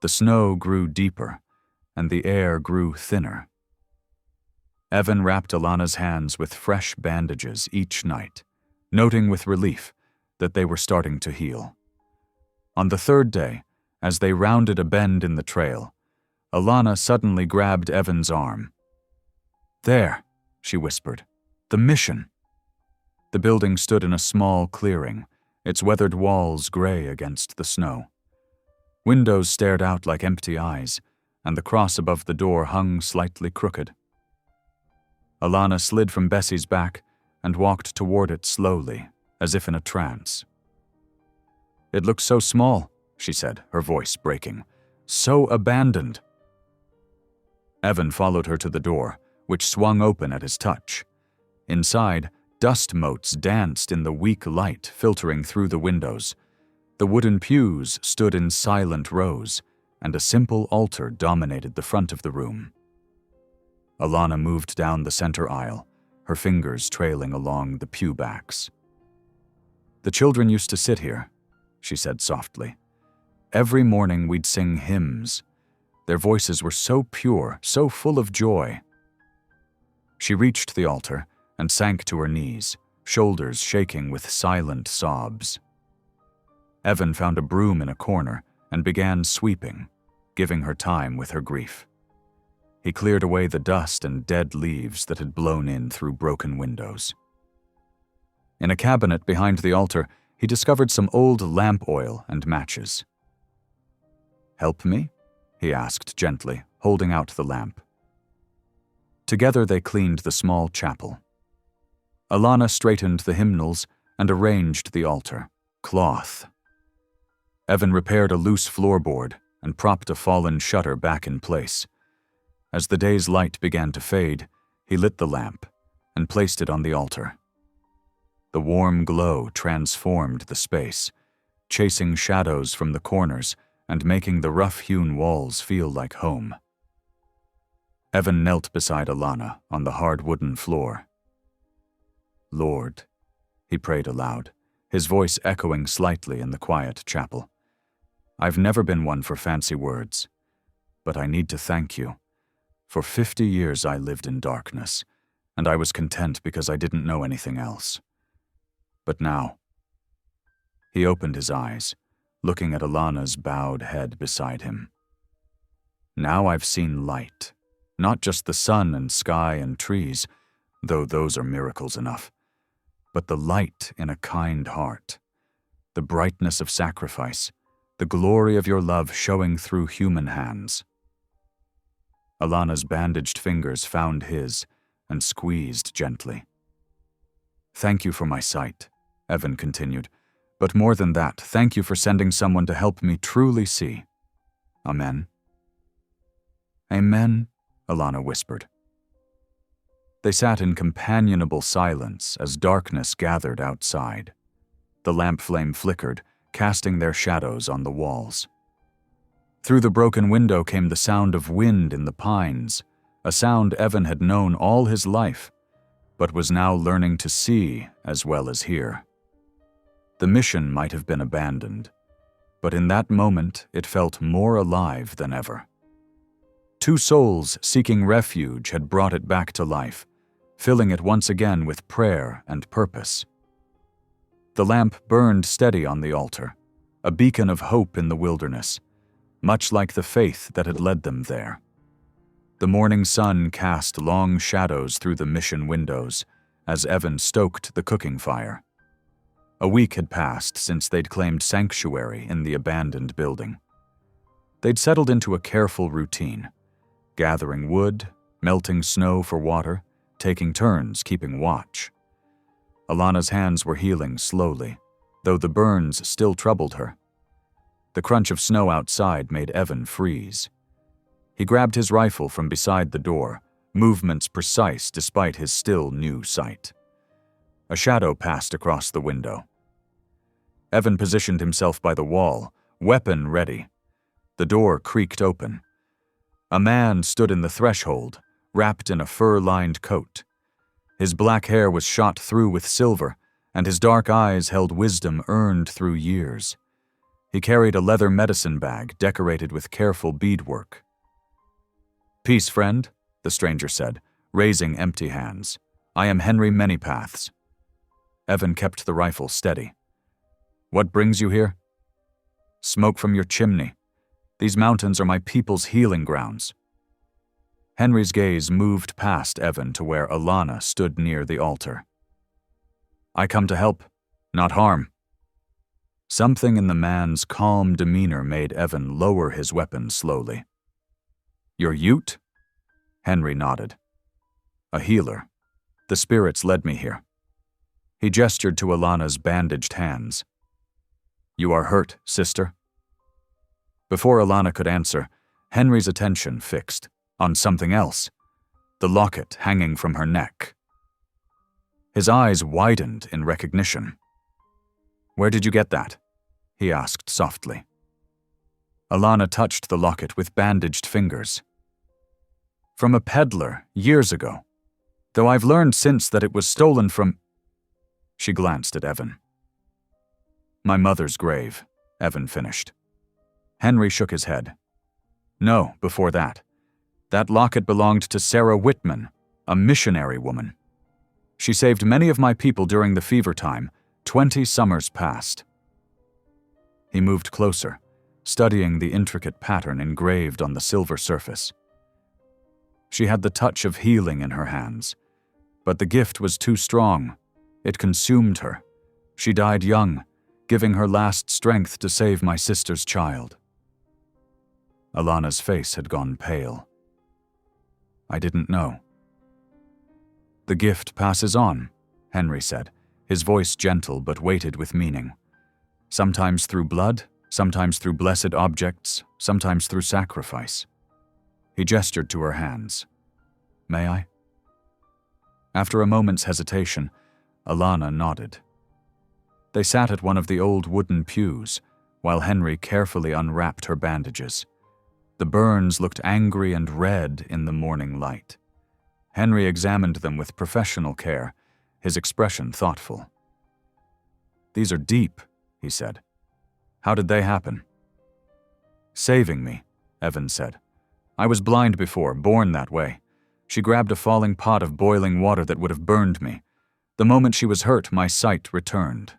The snow grew deeper, and the air grew thinner. Evan wrapped Alana's hands with fresh bandages each night, noting with relief that they were starting to heal. On the 3rd day, as they rounded a bend in the trail, Alana suddenly grabbed Evan's arm. There, she whispered, the mission. The building stood in a small clearing, its weathered walls gray against the snow. Windows stared out like empty eyes, and the cross above the door hung slightly crooked. Alana slid from Bessie's back and walked toward it slowly, as if in a trance. It looks so small, she said, her voice breaking. So abandoned. Evan followed her to the door, which swung open at his touch. Inside, dust motes danced in the weak light filtering through the windows. The wooden pews stood in silent rows, and a simple altar dominated the front of the room. Alana moved down the center aisle, her fingers trailing along the pew backs. The children used to sit here, she said softly. Every morning we'd sing hymns. Their voices were so pure, so full of joy. She reached the altar and sank to her knees, shoulders shaking with silent sobs. Evan found a broom in a corner and began sweeping, giving her time with her grief. He cleared away the dust and dead leaves that had blown in through broken windows. In a cabinet behind the altar, he discovered some old lamp oil and matches. "Help me?" he asked gently, holding out the lamp. Together they cleaned the small chapel. Alana straightened the hymnals and arranged the altar. Cloth. Evan repaired a loose floorboard and propped a fallen shutter back in place. As the day's light began to fade, he lit the lamp and placed it on the altar. The warm glow transformed the space, chasing shadows from the corners and making the rough-hewn walls feel like home. Evan knelt beside Alana on the hard wooden floor. "Lord," he prayed aloud, his voice echoing slightly in the quiet chapel. "I've never been one for fancy words, but I need to thank you. For 50 years I lived in darkness, and I was content because I didn't know anything else. But now..." He opened his eyes, looking at Alana's bowed head beside him. "Now I've seen light, not just the sun and sky and trees, though those are miracles enough, but the light in a kind heart, the brightness of sacrifice, the glory of your love showing through human hands." Alana's bandaged fingers found his and squeezed gently. "Thank you for my sight," Evan continued. "But more than that, thank you for sending someone to help me truly see. Amen." "Amen," Alana whispered. They sat in companionable silence as darkness gathered outside. The lamp flame flickered, casting their shadows on the walls. Through the broken window came the sound of wind in the pines, a sound Evan had known all his life, but was now learning to see as well as hear. The mission might have been abandoned, but in that moment it felt more alive than ever. 2 souls seeking refuge had brought it back to life, filling it once again with prayer and purpose. The lamp burned steady on the altar, a beacon of hope in the wilderness, much like the faith that had led them there. The morning sun cast long shadows through the mission windows as Evan stoked the cooking fire. A week had passed since they'd claimed sanctuary in the abandoned building. They'd settled into a careful routine, gathering wood, melting snow for water, taking turns keeping watch. Alana's hands were healing slowly, though the burns still troubled her. The crunch of snow outside made Evan freeze. He grabbed his rifle from beside the door, movements precise despite his still new sight. A shadow passed across the window. Evan positioned himself by the wall, weapon ready. The door creaked open. A man stood in the threshold, wrapped in a fur-lined coat. His black hair was shot through with silver, and his dark eyes held wisdom earned through years. He carried a leather medicine bag decorated with careful beadwork. "Peace, friend," the stranger said, raising empty hands. "I am Henry Manypaths." Evan kept the rifle steady. "What brings you here?" "Smoke from your chimney. These mountains are my people's healing grounds." Henry's gaze moved past Evan to where Alana stood near the altar. "I come to help, not harm." Something in the man's calm demeanor made Evan lower his weapon slowly. "Your Ute?" Henry nodded. "A healer. The spirits led me here." He gestured to Alana's bandaged hands. "You are hurt, sister?" Before Alana could answer, Henry's attention fixed on something else, the locket hanging from her neck. His eyes widened in recognition. "Where did you get that?" he asked softly. Alana touched the locket with bandaged fingers. "From a peddler years ago, though I've learned since that it was stolen from—" She glanced at Evan. "My mother's grave," Evan finished. Henry shook his head. "No, before that. That locket belonged to Sarah Whitman, a missionary woman. She saved many of my people during the fever time, 20 summers past." He moved closer, studying the intricate pattern engraved on the silver surface. She had the touch of healing in her hands, but the gift was too strong. It consumed her. She died young, giving her last strength to save my sister's child. Alana's face had gone pale. "I didn't know." "The gift passes on," Henry said, his voice gentle but weighted with meaning. "Sometimes through blood, sometimes through blessed objects, sometimes through sacrifice." He gestured to her hands. "May I?" After a moment's hesitation, Alana nodded. They sat at one of the old wooden pews, while Henry carefully unwrapped her bandages. The burns looked angry and red in the morning light. Henry examined them with professional care, his expression thoughtful. "These are deep," he said. "How did they happen?" "Saving me," Evan said. "I was blind before, born that way. She grabbed a falling pot of boiling water that would have burned me. The moment she was hurt, my sight returned."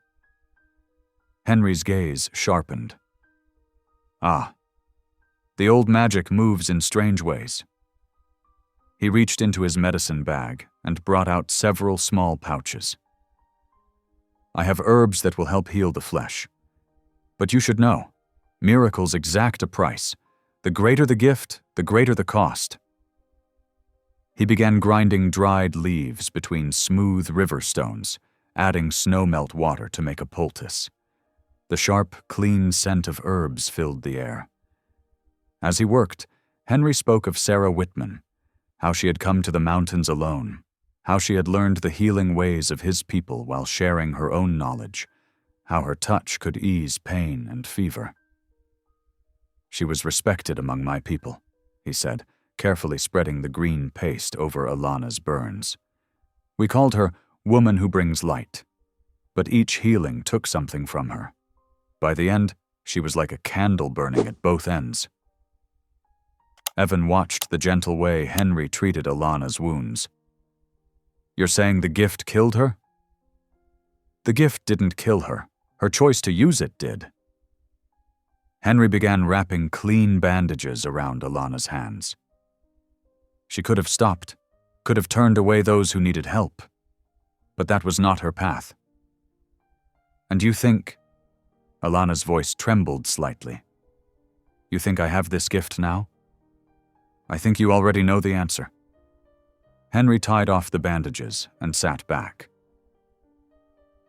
Henry's gaze sharpened. "Ah. The old magic moves in strange ways." He reached into his medicine bag and brought out several small pouches. "I have herbs that will help heal the flesh. But you should know, miracles exact a price. The greater the gift, the greater the cost." He began grinding dried leaves between smooth river stones, adding snowmelt water to make a poultice. The sharp, clean scent of herbs filled the air. As he worked, Henry spoke of Sarah Whitman, how she had come to the mountains alone, how she had learned the healing ways of his people while sharing her own knowledge, how her touch could ease pain and fever. "She was respected among my people," he said, carefully spreading the green paste over Alana's burns. "We called her Woman Who Brings Light, but each healing took something from her. By the end, she was like a candle burning at both ends." Evan watched the gentle way Henry treated Alana's wounds. "You're saying the gift killed her?" "The gift didn't kill her. Her choice to use it did." Henry began wrapping clean bandages around Alana's hands. She could have stopped, could have turned away those who needed help, but that was not her path. "And you think—" Alana's voice trembled slightly. "You think I have this gift now? I think you already know the answer." Henry tied off the bandages and sat back.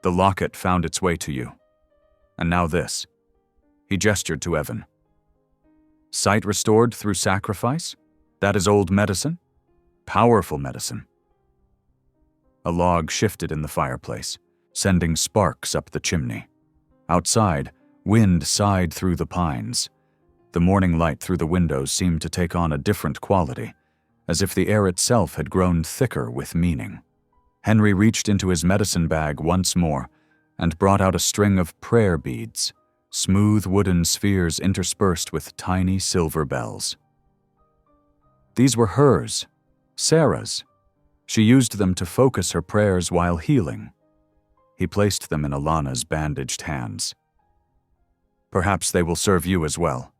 "The locket found its way to you. And now this." He gestured to Evan. "Sight restored through sacrifice? That is old medicine? Powerful medicine." A log shifted in the fireplace, sending sparks up the chimney. Outside, wind sighed through the pines. The morning light through the windows seemed to take on a different quality, as if the air itself had grown thicker with meaning. Henry reached into his medicine bag once more and brought out a string of prayer beads, smooth wooden spheres interspersed with tiny silver bells. These were hers, Sarah's. She used them to focus her prayers while healing. He placed them in Alana's bandaged hands. "Perhaps they will serve you as well."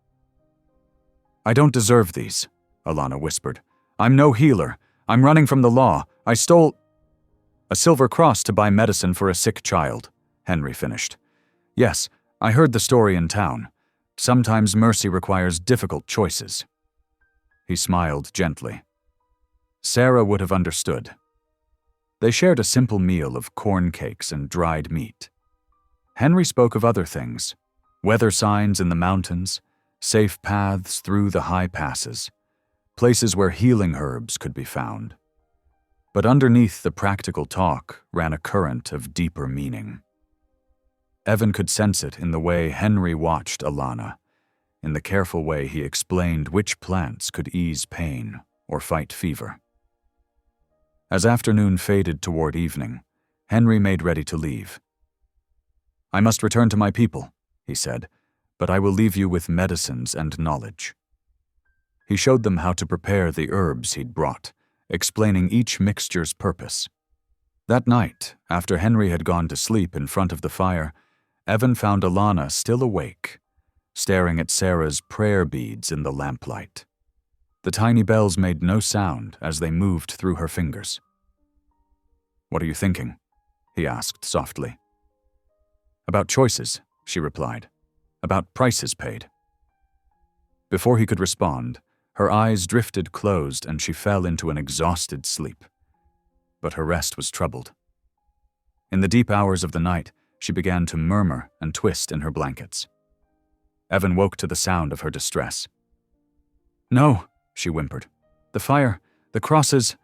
"I don't deserve these," Alana whispered. "I'm no healer. I'm running from the law. I stole—" "A silver cross to buy medicine for a sick child," Henry finished. "Yes, I heard the story in town. Sometimes mercy requires difficult choices." He smiled gently. Sarah would have understood. They shared a simple meal of corn cakes and dried meat. Henry spoke of other things: weather signs in the mountains, safe paths through the high passes, places where healing herbs could be found. But underneath the practical talk ran a current of deeper meaning. Evan could sense it in the way Henry watched Alana, in the careful way he explained which plants could ease pain or fight fever. As afternoon faded toward evening, Henry made ready to leave. "I must return to my people," he said, "but I will leave you with medicines and knowledge." He showed them how to prepare the herbs he'd brought, explaining each mixture's purpose. That night, after Henry had gone to sleep in front of the fire, Evan found Alana still awake, staring at Sarah's prayer beads in the lamplight. The tiny bells made no sound as they moved through her fingers. "What are you thinking?" he asked softly. "About choices," she replied. "About prices paid." Before he could respond, her eyes drifted closed and she fell into an exhausted sleep. But her rest was troubled. In the deep hours of the night, she began to murmur and twist in her blankets. Evan woke to the sound of her distress. "No," she whimpered. "The fire, the crosses—"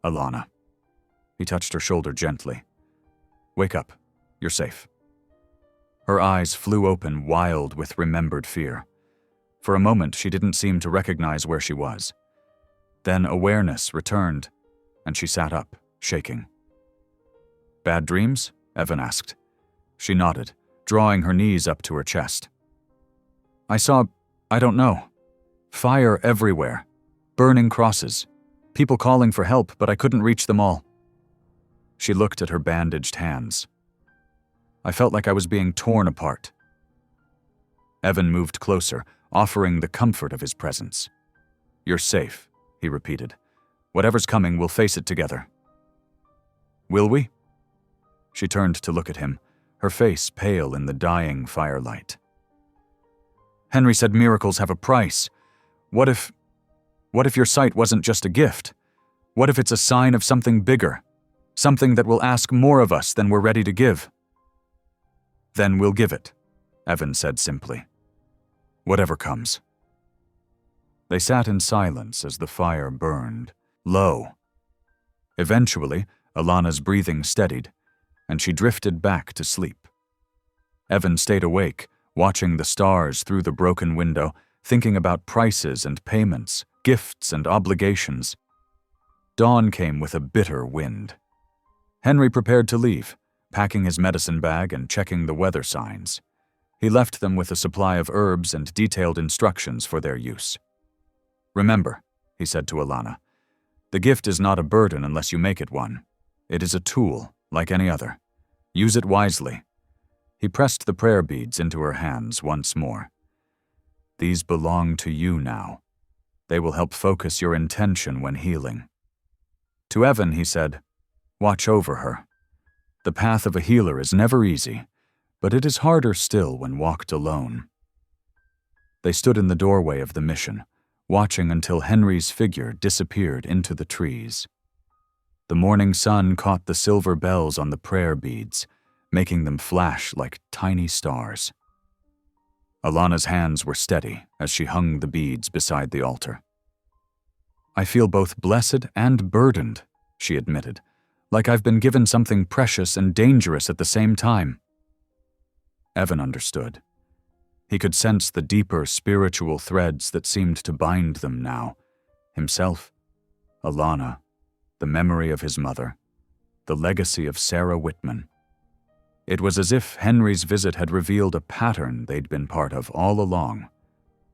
"Alana." He touched her shoulder gently. "Wake up. You're safe." Her eyes flew open, wild with remembered fear. For a moment, she didn't seem to recognize where she was. Then awareness returned, and she sat up, shaking. "Bad dreams?" Evan asked. She nodded, drawing her knees up to her chest. "I don't know. Fire everywhere. Burning crosses. People calling for help, but I couldn't reach them all." She looked at her bandaged hands. "I felt like I was being torn apart." Evan moved closer, offering the comfort of his presence. "You're safe," he repeated. "Whatever's coming, we'll face it together." "Will we?" She turned to look at him, her face pale in the dying firelight. "Henry said miracles have a price. What if your sight wasn't just a gift? What if it's a sign of something bigger? Something that will ask more of us than we're ready to give?" "Then we'll give it," Evan said simply. "Whatever comes." They sat in silence as the fire burned, low. Eventually, Alana's breathing steadied, and she drifted back to sleep. Evan stayed awake, watching the stars through the broken window, thinking about prices and payments, gifts and obligations. Dawn came with a bitter wind. Henry prepared to leave, packing his medicine bag and checking the weather signs. He left them with a supply of herbs and detailed instructions for their use. "Remember," he said to Alana, "the gift is not a burden unless you make it one. It is a tool, like any other. Use it wisely." He pressed the prayer beads into her hands once more. These belong to you now. They will help focus your intention when healing. To Evan, he said, watch over her. The path of a healer is never easy, but it is harder still when walked alone. They stood in the doorway of the mission, watching until Henry's figure disappeared into the trees. The morning sun caught the silver bells on the prayer beads, making them flash like tiny stars. Alana's hands were steady as she hung the beads beside the altar. I feel both blessed and burdened, she admitted, like I've been given something precious and dangerous at the same time. Evan understood. He could sense the deeper spiritual threads that seemed to bind them now. Himself, Alana, the memory of his mother, the legacy of Sarah Whitman. It was as if Henry's visit had revealed a pattern they'd been part of all along,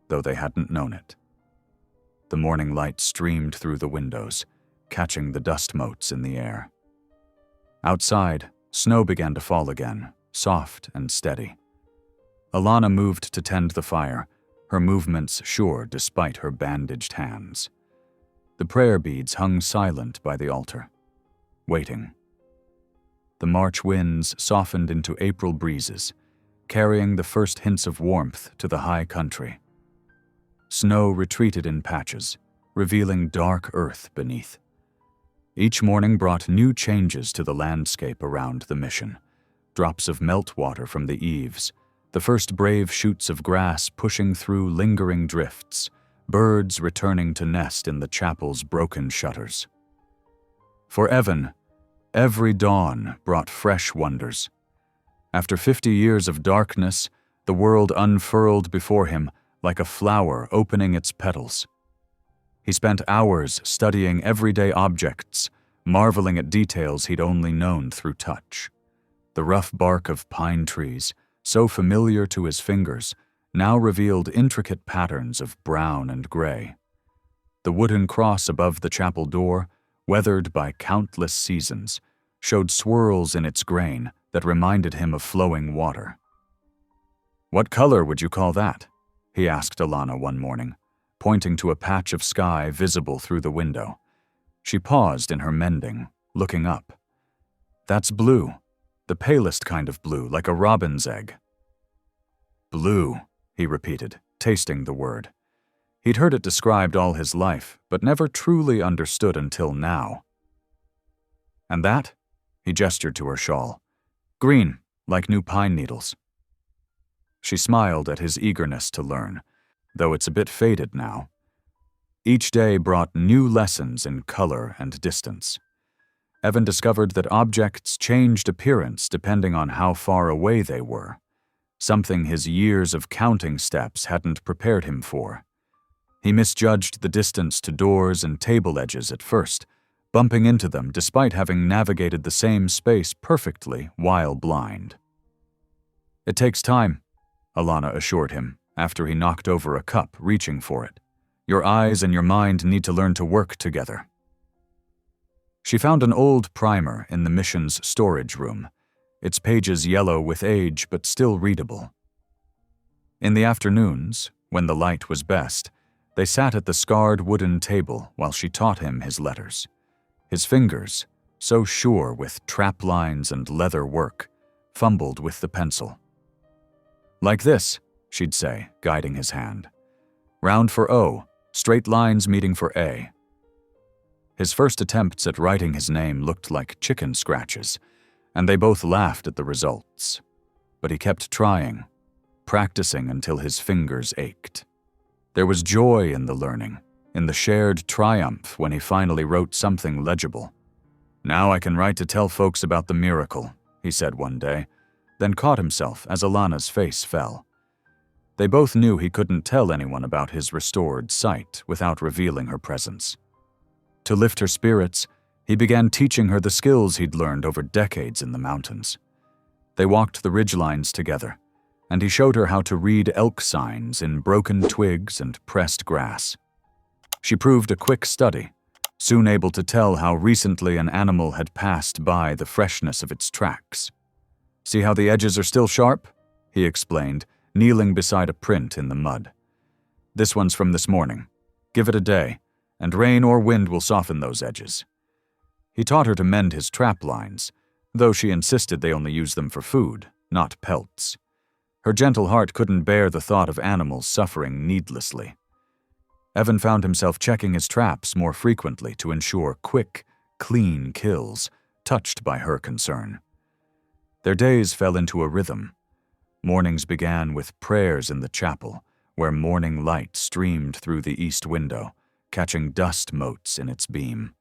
though they hadn't known it. The morning light streamed through the windows, catching the dust motes in the air. Outside, snow began to fall again, soft and steady. Alana moved to tend the fire, her movements sure despite her bandaged hands. The prayer beads hung silent by the altar, waiting. The March winds softened into April breezes, carrying the first hints of warmth to the high country. Snow retreated in patches, revealing dark earth beneath. Each morning brought new changes to the landscape around the mission. Drops of meltwater from the eaves, the first brave shoots of grass pushing through lingering drifts, birds returning to nest in the chapel's broken shutters. For Evan, every dawn brought fresh wonders. After 50 years of darkness, the world unfurled before him like a flower opening its petals. He spent hours studying everyday objects, marveling at details he'd only known through touch. The rough bark of pine trees, so familiar to his fingers, now revealed intricate patterns of brown and gray. The wooden cross above the chapel door, weathered by countless seasons, showed swirls in its grain that reminded him of flowing water. "What color would you call that?" he asked Alana one morning, pointing to a patch of sky visible through the window. She paused in her mending, looking up. "That's blue, the palest kind of blue, like a robin's egg." "Blue," he repeated, tasting the word. He'd heard it described all his life, but never truly understood until now. "And that?" He gestured to her shawl. "Green, like new pine needles." She smiled at his eagerness to learn, though it's a bit faded now. Each day brought new lessons in color and distance. Evan discovered that objects changed appearance depending on how far away they were, something his years of counting steps hadn't prepared him for. He misjudged the distance to doors and table edges at first, bumping into them despite having navigated the same space perfectly while blind. "It takes time," Alana assured him after he knocked over a cup, reaching for it. "Your eyes and your mind need to learn to work together." She found an old primer in the mission's storage room, its pages yellow with age but still readable. In the afternoons, when the light was best, they sat at the scarred wooden table while she taught him his letters. His fingers, so sure with trap lines and leather work, fumbled with the pencil. "Like this," she'd say, guiding his hand. "Round for O, straight lines meeting for A." His first attempts at writing his name looked like chicken scratches, and they both laughed at the results. But he kept trying, practicing until his fingers ached. There was joy in the learning, in the shared triumph when he finally wrote something legible. "Now I can write to tell folks about the miracle," he said one day, then caught himself as Alana's face fell. They both knew he couldn't tell anyone about his restored sight without revealing her presence. To lift her spirits, he began teaching her the skills he'd learned over decades in the mountains. They walked the ridgelines together, and he showed her how to read elk signs in broken twigs and pressed grass. She proved a quick study, soon able to tell how recently an animal had passed by the freshness of its tracks. "See how the edges are still sharp?" he explained, kneeling beside a print in the mud. This one's from this morning. Give it a day, and rain or wind will soften those edges." He taught her to mend his trap lines, though she insisted they only use them for food, not pelts. Her gentle heart couldn't bear the thought of animals suffering needlessly. Evan found himself checking his traps more frequently to ensure quick, clean kills, touched by her concern. Their days fell into a rhythm. Mornings began with prayers in the chapel, where morning light streamed through the east window, catching dust motes in its beam.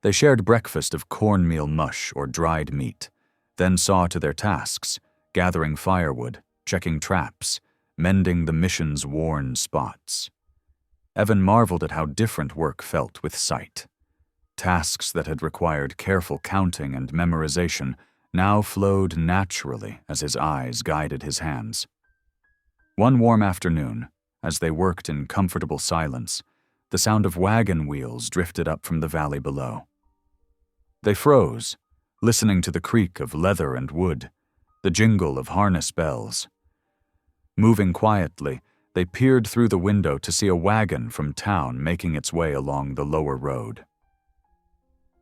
They shared breakfast of cornmeal mush or dried meat, then saw to their tasks, gathering firewood, checking traps, mending the mission's worn spots. Evan marveled at how different work felt with sight. Tasks that had required careful counting and memorization now flowed naturally as his eyes guided his hands. One warm afternoon, as they worked in comfortable silence, the sound of wagon wheels drifted up from the valley below. They froze, listening to the creak of leather and wood, the jingle of harness bells. Moving quietly, they peered through the window to see a wagon from town making its way along the lower road.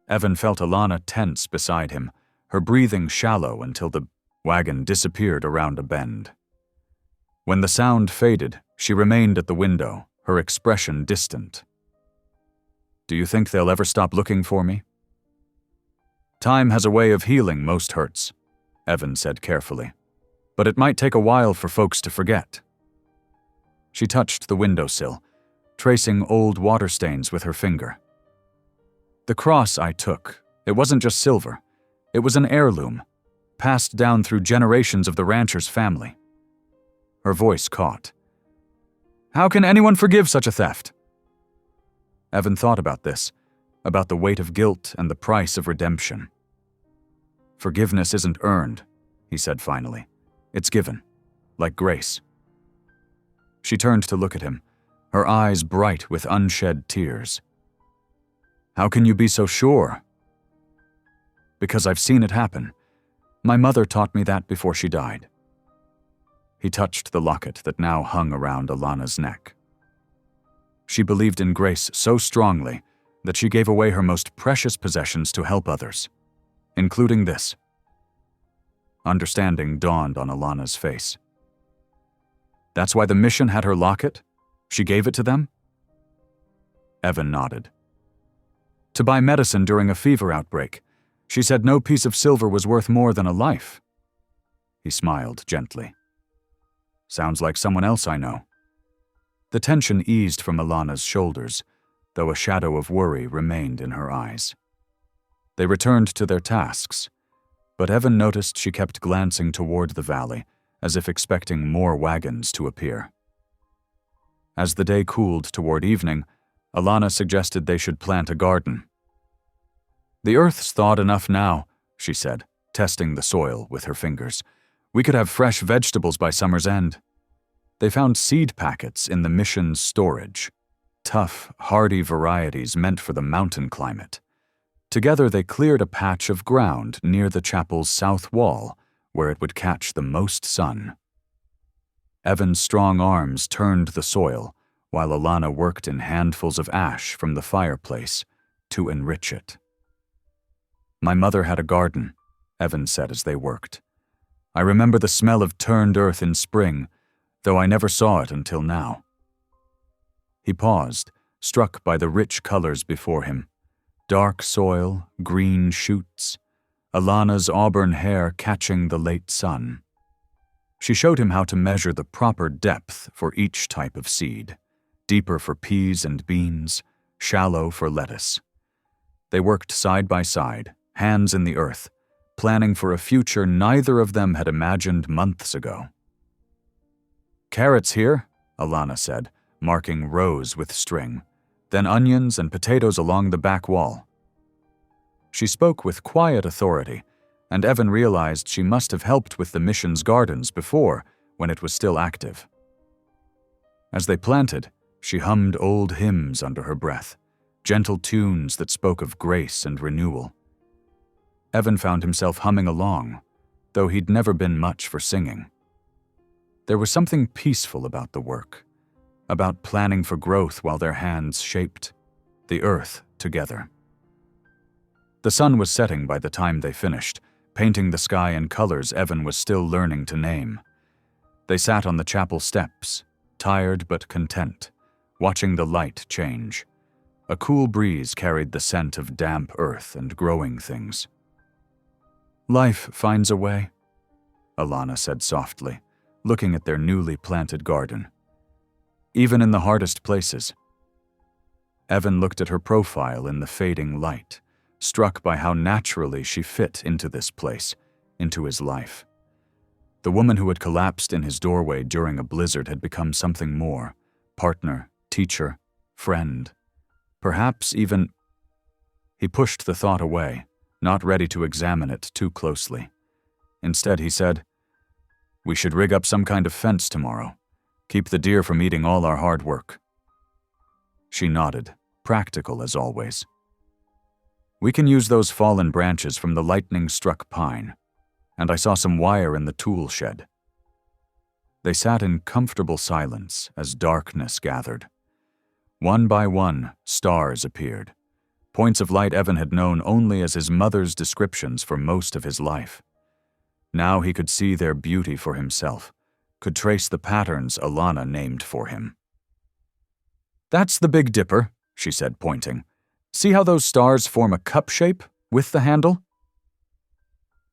Evan felt Alana tense beside him, her breathing shallow until the wagon disappeared around a bend. When the sound faded, she remained at the window, her expression distant. "Do you think they'll ever stop looking for me?" "Time has a way of healing most hurts," Evan said carefully, "but it might take a while for folks to forget." She touched the windowsill, tracing old water stains with her finger. "The cross I took, it wasn't just silver. It was an heirloom, passed down through generations of the rancher's family." Her voice caught. "How can anyone forgive such a theft?" Evan thought about this, about the weight of guilt and the price of redemption. "Forgiveness isn't earned," he said finally. "It's given, like grace." She turned to look at him, her eyes bright with unshed tears. "How can you be so sure?" "Because I've seen it happen. My mother taught me that before she died." He touched the locket that now hung around Alana's neck. She believed in grace so strongly that she gave away her most precious possessions to help others, including this. Understanding dawned on Alana's face. "That's why the mission had her locket? She gave it to them?" Evan nodded. "To buy medicine during a fever outbreak. She said no piece of silver was worth more than a life." He smiled gently. "Sounds like someone else I know." The tension eased from Alana's shoulders, though a shadow of worry remained in her eyes. They returned to their tasks, but Evan noticed she kept glancing toward the valley, as if expecting more wagons to appear. As the day cooled toward evening, Alana suggested they should plant a garden. "The earth's thawed enough now," she said, testing the soil with her fingers. "We could have fresh vegetables by summer's end." They found seed packets in the mission's storage, tough, hardy varieties meant for the mountain climate. Together they cleared a patch of ground near the chapel's south wall, where it would catch the most sun. Evan's strong arms turned the soil, while Alana worked in handfuls of ash from the fireplace to enrich it. "My mother had a garden," Evan said as they worked. "I remember the smell of turned earth in spring, though I never saw it until now." He paused, struck by the rich colors before him. Dark soil, green shoots, Alana's auburn hair catching the late sun. She showed him how to measure the proper depth for each type of seed, deeper for peas and beans, shallow for lettuce. They worked side by side, hands in the earth, planning for a future neither of them had imagined months ago. "Carrots here," Alana said, marking rows with string, then onions and potatoes along the back wall. She spoke with quiet authority, and Evan realized she must have helped with the mission's gardens before, when it was still active. As they planted, she hummed old hymns under her breath, gentle tunes that spoke of grace and renewal. Evan found himself humming along, though he'd never been much for singing. There was something peaceful about the work, about planning for growth while their hands shaped the earth together. The sun was setting by the time they finished, painting the sky in colors Evan was still learning to name. They sat on the chapel steps, tired but content, watching the light change. A cool breeze carried the scent of damp earth and growing things. "Life finds a way," Alana said softly, looking at their newly planted garden. "Even in the hardest places." Evan looked at her profile in the fading light, struck by how naturally she fit into this place, into his life. The woman who had collapsed in his doorway during a blizzard had become something more: partner, teacher, friend. Perhaps even... He pushed the thought away, not ready to examine it too closely. Instead, he said, "We should rig up some kind of fence tomorrow. Keep the deer from eating all our hard work." She nodded, practical as always. "We can use those fallen branches from the lightning-struck pine, and I saw some wire in the tool shed." They sat in comfortable silence as darkness gathered. One by one, stars appeared, points of light Evan had known only as his mother's descriptions for most of his life. Now he could see their beauty for himself, could trace the patterns Alana named for him. "That's the Big Dipper," she said, pointing. "See how those stars form a cup shape with the handle?"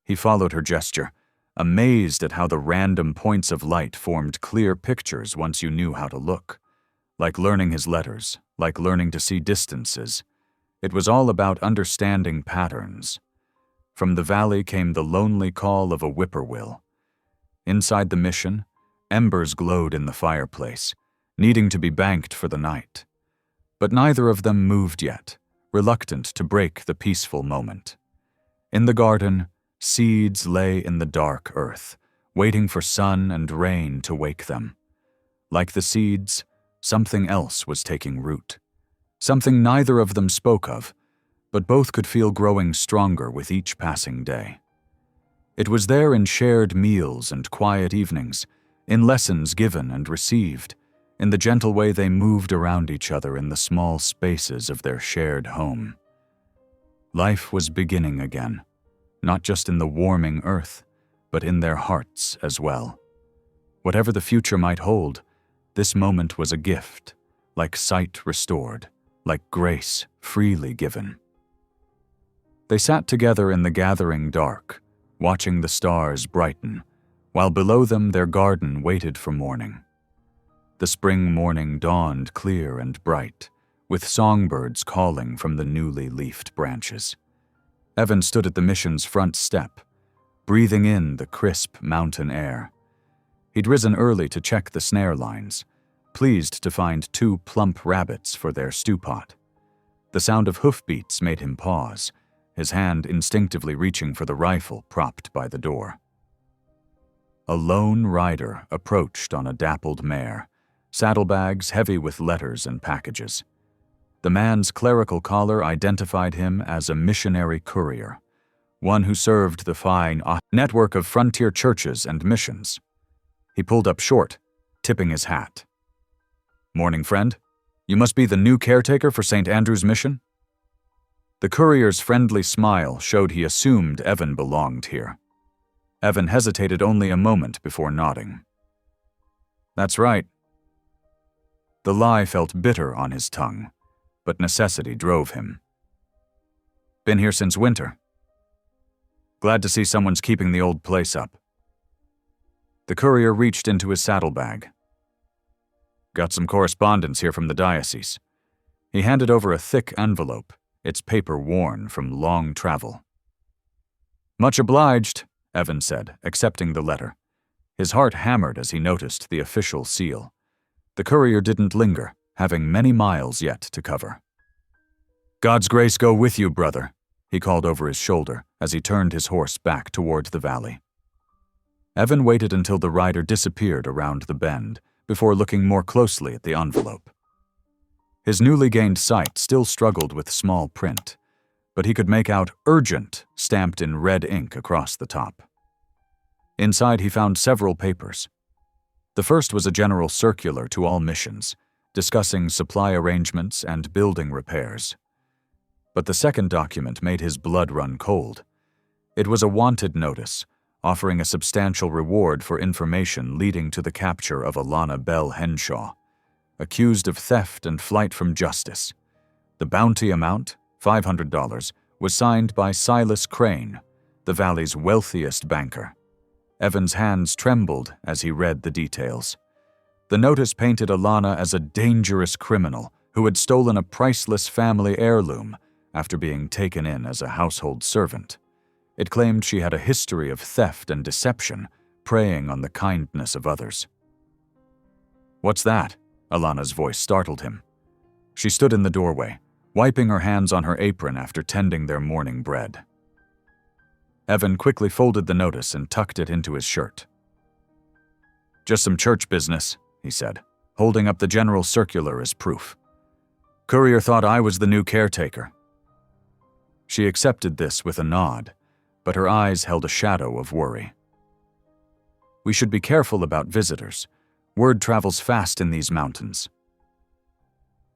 He followed her gesture, amazed at how the random points of light formed clear pictures once you knew how to look. Like learning his letters, like learning to see distances. It was all about understanding patterns. From the valley came the lonely call of a whippoorwill. Inside the mission, embers glowed in the fireplace, needing to be banked for the night. But neither of them moved yet, reluctant to break the peaceful moment. In the garden, seeds lay in the dark earth, waiting for sun and rain to wake them. Like the seeds, something else was taking root. Something neither of them spoke of, but both could feel growing stronger with each passing day. It was there in shared meals and quiet evenings, in lessons given and received, in the gentle way they moved around each other in the small spaces of their shared home. Life was beginning again, not just in the warming earth, but in their hearts as well. Whatever the future might hold, this moment was a gift, like sight restored, like grace freely given. They sat together in the gathering dark, watching the stars brighten, while below them their garden waited for morning. The spring morning dawned clear and bright, with songbirds calling from the newly leafed branches. Evan stood at the mission's front step, breathing in the crisp mountain air. He'd risen early to check the snare lines, pleased to find 2 plump rabbits for their stew pot. The sound of hoofbeats made him pause, his hand instinctively reaching for the rifle propped by the door. A lone rider approached on a dappled mare, saddlebags heavy with letters and packages. The man's clerical collar identified him as a missionary courier, one who served the fine network of frontier churches and missions. He pulled up short, tipping his hat. "Morning, friend. You must be the new caretaker for St. Andrew's Mission?" The courier's friendly smile showed he assumed Evan belonged here. Evan hesitated only a moment before nodding. "That's right." The lie felt bitter on his tongue, but necessity drove him. "Been here since winter. Glad to see someone's keeping the old place up." The courier reached into his saddlebag. "Got some correspondence here from the diocese." He handed over a thick envelope, its paper worn from long travel. "Much obliged," Evan said, accepting the letter. His heart hammered as he noticed the official seal. The courier didn't linger, having many miles yet to cover. "God's grace go with you, brother," he called over his shoulder as he turned his horse back toward the valley. Evan waited until the rider disappeared around the bend before looking more closely at the envelope. His newly gained sight still struggled with small print, but he could make out "Urgent" stamped in red ink across the top. Inside he found several papers. The first was a general circular to all missions, discussing supply arrangements and building repairs. But the second document made his blood run cold. It was a wanted notice, offering a substantial reward for information leading to the capture of Alana Bell Henshaw, accused of theft and flight from justice. The bounty amount, $500, was signed by Silas Crane, the Valley's wealthiest banker. Evan's hands trembled as he read the details. The notice painted Alana as a dangerous criminal who had stolen a priceless family heirloom after being taken in as a household servant. It claimed she had a history of theft and deception, preying on the kindness of others. "What's that?" Alana's voice startled him. She stood in the doorway, wiping her hands on her apron after tending their morning bread. Evan quickly folded the notice and tucked it into his shirt. "Just some church business," he said, holding up the general circular as proof. "Courier thought I was the new caretaker." She accepted this with a nod, but her eyes held a shadow of worry. "We should be careful about visitors. Word travels fast in these mountains."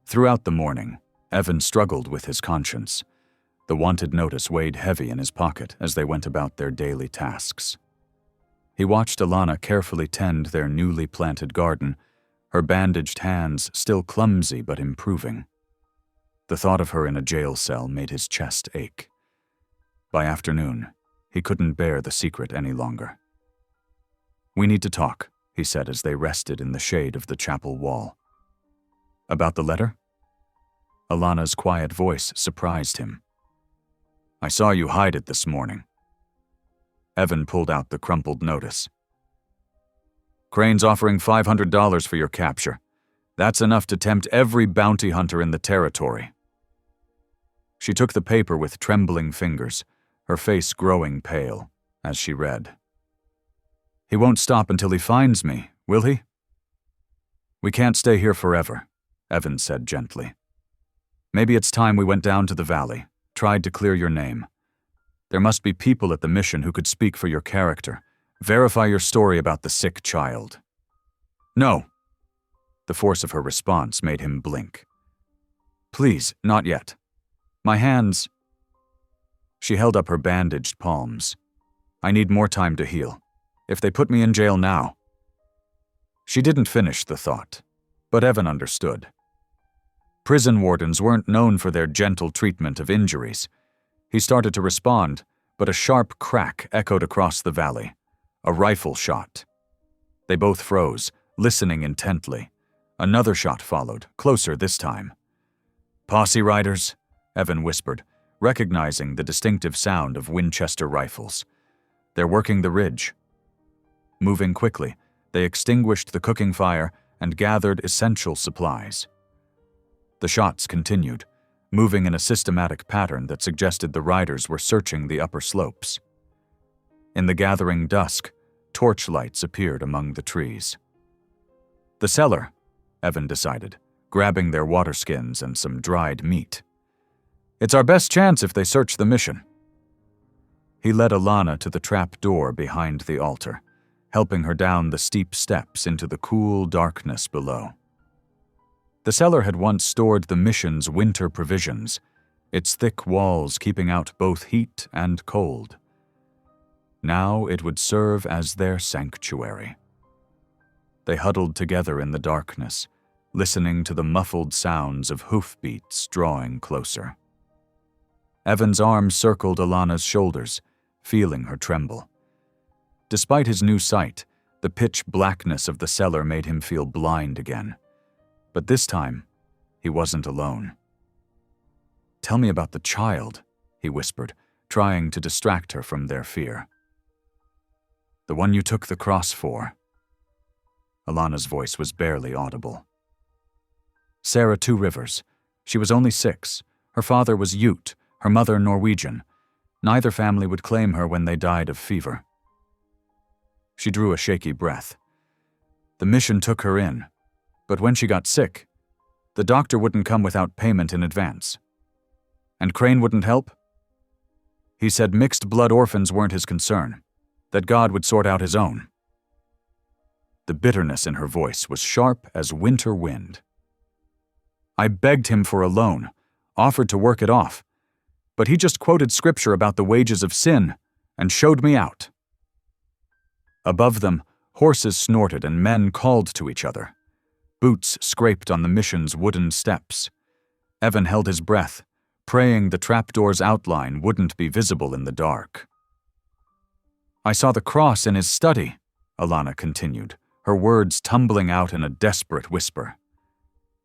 Throughout the morning, Evan struggled with his conscience. The wanted notice weighed heavy in his pocket as they went about their daily tasks. He watched Alana carefully tend their newly planted garden, her bandaged hands still clumsy but improving. The thought of her in a jail cell made his chest ache. By afternoon, he couldn't bear the secret any longer. "We need to talk," he said as they rested in the shade of the chapel wall. "About the letter?" Alana's quiet voice surprised him. "I saw you hide it this morning." Evan pulled out the crumpled notice. "Crane's offering $500 for your capture. That's enough to tempt every bounty hunter in the territory." She took the paper with trembling fingers, her face growing pale, as she read. "He won't stop until he finds me, will he?" "We can't stay here forever," Evan said gently. "Maybe it's time we went down to the valley, tried to clear your name. There must be people at the mission who could speak for your character, verify your story about the sick child." "No." The force of her response made him blink. "Please, not yet. My hands—" She held up her bandaged palms. "I need more time to heal. If they put me in jail now—" She didn't finish the thought, but Evan understood. Prison wardens weren't known for their gentle treatment of injuries. He started to respond, but a sharp crack echoed across the valley. A rifle shot. They both froze, listening intently. Another shot followed, closer this time. "Posse riders," Evan whispered, recognizing the distinctive sound of Winchester rifles. "They're working the ridge." Moving quickly, they extinguished the cooking fire and gathered essential supplies. The shots continued, moving in a systematic pattern that suggested the riders were searching the upper slopes. In the gathering dusk, torchlights appeared among the trees. "The cellar," Evan decided, grabbing their water skins and some dried meat. "It's our best chance if they search the mission." He led Alana to the trap door behind the altar, helping her down the steep steps into the cool darkness below. The cellar had once stored the mission's winter provisions, its thick walls keeping out both heat and cold. Now it would serve as their sanctuary. They huddled together in the darkness, listening to the muffled sounds of hoofbeats drawing closer. Evan's arm circled Alana's shoulders, feeling her tremble. Despite his new sight, the pitch blackness of the cellar made him feel blind again. But this time, he wasn't alone. "Tell me about the child," he whispered, trying to distract her from their fear. "The one you took the cross for." Alana's voice was barely audible. "Sarah Two Rivers. She was only 6. Her father was Ute, her mother Norwegian. Neither family would claim her when they died of fever." She drew a shaky breath. "The mission took her in, but when she got sick, the doctor wouldn't come without payment in advance. And Crane wouldn't help? He said mixed blood orphans weren't his concern, that God would sort out his own." The bitterness in her voice was sharp as winter wind. I begged him for a loan, offered to work it off, but he just quoted scripture about the wages of sin and showed me out. Above them, horses snorted and men called to each other. Boots scraped on the mission's wooden steps. Evan held his breath, praying the trapdoor's outline wouldn't be visible in the dark. I saw the cross in his study, Alana continued, her words tumbling out in a desperate whisper.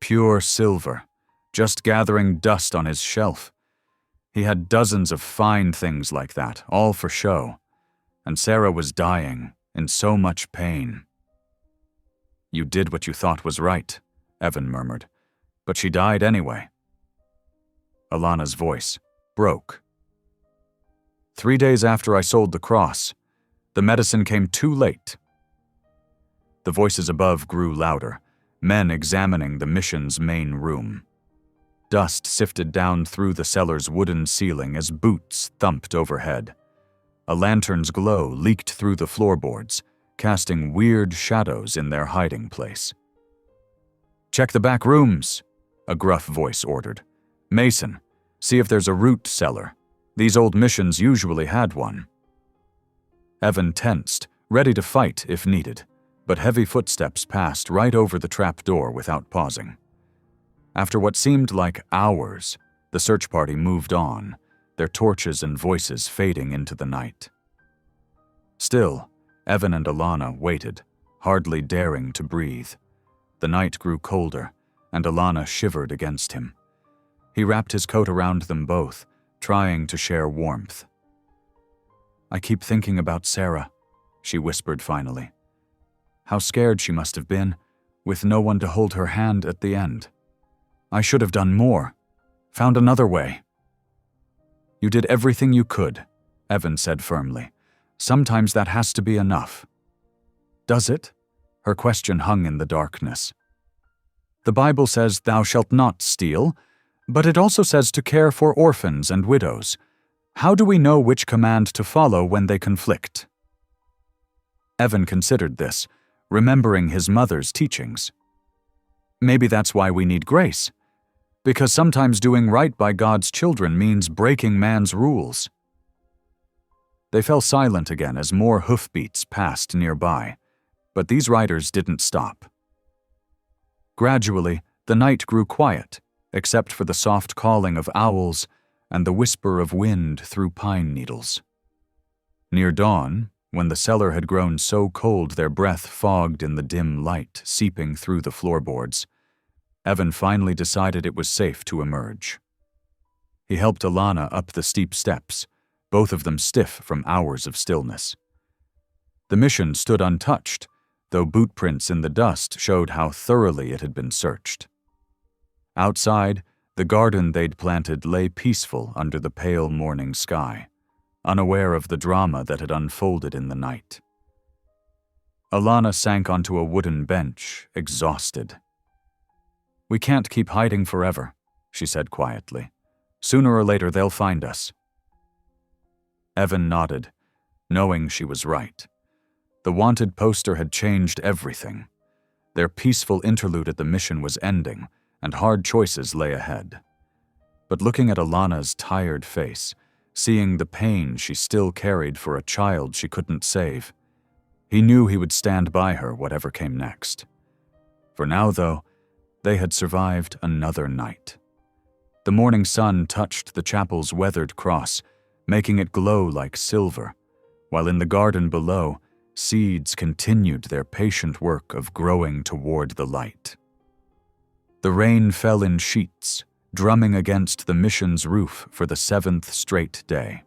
Pure silver, just gathering dust on his shelf. He had dozens of fine things like that, all for show. And Sarah was dying, in so much pain. You did what you thought was right, Evan murmured, but she died anyway. Alana's voice broke. 3 days after I sold the cross, the medicine came too late. The voices above grew louder, men examining the mission's main room. Dust sifted down through the cellar's wooden ceiling as boots thumped overhead. A lantern's glow leaked through the floorboards, casting weird shadows in their hiding place. Check the back rooms, a gruff voice ordered. Mason, see if there's a root cellar. These old missions usually had one. Evan tensed, ready to fight if needed, but heavy footsteps passed right over the trap door without pausing. After what seemed like hours, the search party moved on, their torches and voices fading into the night. Still, Evan and Alana waited, hardly daring to breathe. The night grew colder, and Alana shivered against him. He wrapped his coat around them both, trying to share warmth. I keep thinking about Sarah, she whispered finally. How scared she must have been, with no one to hold her hand at the end. I should have done more, found another way. You did everything you could, Evan said firmly. Sometimes that has to be enough. Does it? Her question hung in the darkness. The Bible says thou shalt not steal, but it also says to care for orphans and widows. How do we know which command to follow when they conflict? Evan considered this, remembering his mother's teachings. Maybe that's why we need grace, because sometimes doing right by God's children means breaking man's rules. They fell silent again as more hoofbeats passed nearby, but these riders didn't stop. Gradually, the night grew quiet, except for the soft calling of owls and the whisper of wind through pine needles. Near dawn, when the cellar had grown so cold their breath fogged in the dim light seeping through the floorboards, Evan finally decided it was safe to emerge. He helped Alana up the steep steps, both of them stiff from hours of stillness. The mission stood untouched, though boot prints in the dust showed how thoroughly it had been searched. Outside, the garden they'd planted lay peaceful under the pale morning sky, unaware of the drama that had unfolded in the night. Alana sank onto a wooden bench, exhausted. We can't keep hiding forever, she said quietly. Sooner or later they'll find us. Evan nodded, knowing she was right. The wanted poster had changed everything. Their peaceful interlude at the mission was ending, and hard choices lay ahead. But looking at Alana's tired face, seeing the pain she still carried for a child she couldn't save, he knew he would stand by her whatever came next. For now, though, they had survived another night. The morning sun touched the chapel's weathered cross, making it glow like silver, while in the garden below, seeds continued their patient work of growing toward the light. The rain fell in sheets, drumming against the mission's roof for the 7th straight day.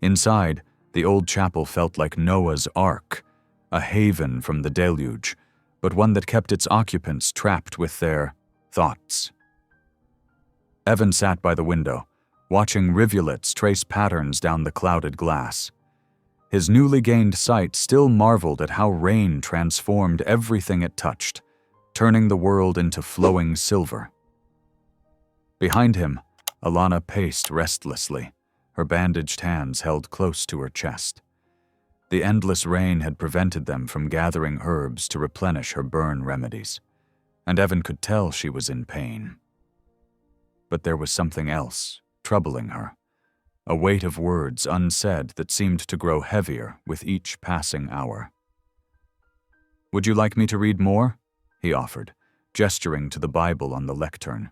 Inside, the old chapel felt like Noah's Ark, a haven from the deluge, but one that kept its occupants trapped with their thoughts. Evan sat by the window, watching rivulets trace patterns down the clouded glass. His newly gained sight still marveled at how rain transformed everything it touched, turning the world into flowing silver. Behind him, Alana paced restlessly, her bandaged hands held close to her chest. The endless rain had prevented them from gathering herbs to replenish her burn remedies, and Evan could tell she was in pain. But there was something else troubling her, a weight of words unsaid that seemed to grow heavier with each passing hour. "Would you like me to read more?" he offered, gesturing to the Bible on the lectern.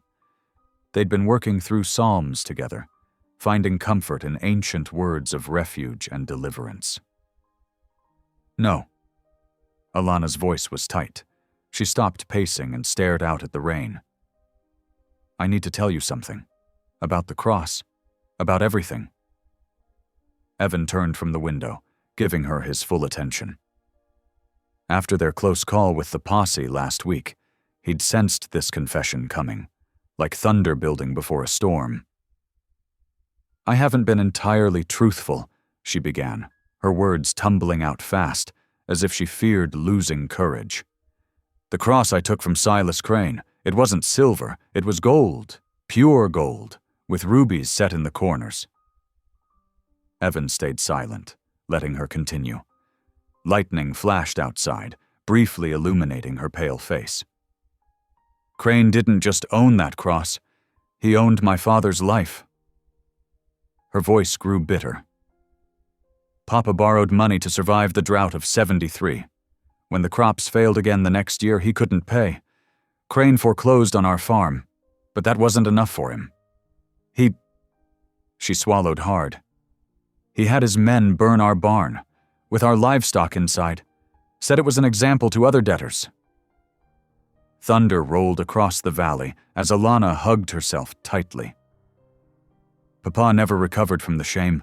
They'd been working through Psalms together, finding comfort in ancient words of refuge and deliverance. "No." Alana's voice was tight. She stopped pacing and stared out at the rain. "I need to tell you something. About the cross. About everything." Evan turned from the window, giving her his full attention. After their close call with the posse last week, he'd sensed this confession coming, like thunder building before a storm. "I haven't been entirely truthful," she began, her words tumbling out fast, as if she feared losing courage. "The cross I took from Silas Crane, it wasn't silver, it was gold, pure gold, with rubies set in the corners." Evan stayed silent, letting her continue. Lightning flashed outside, briefly illuminating her pale face. "Crane didn't just own that cross, he owned my father's life." Her voice grew bitter. "Papa borrowed money to survive the drought of '73. When the crops failed again the next year, he couldn't pay. Crane foreclosed on our farm, but that wasn't enough for him. She swallowed hard. "He had his men burn our barn, with our livestock inside, said it was an example to other debtors." Thunder rolled across the valley as Alana hugged herself tightly. "Papa never recovered from the shame.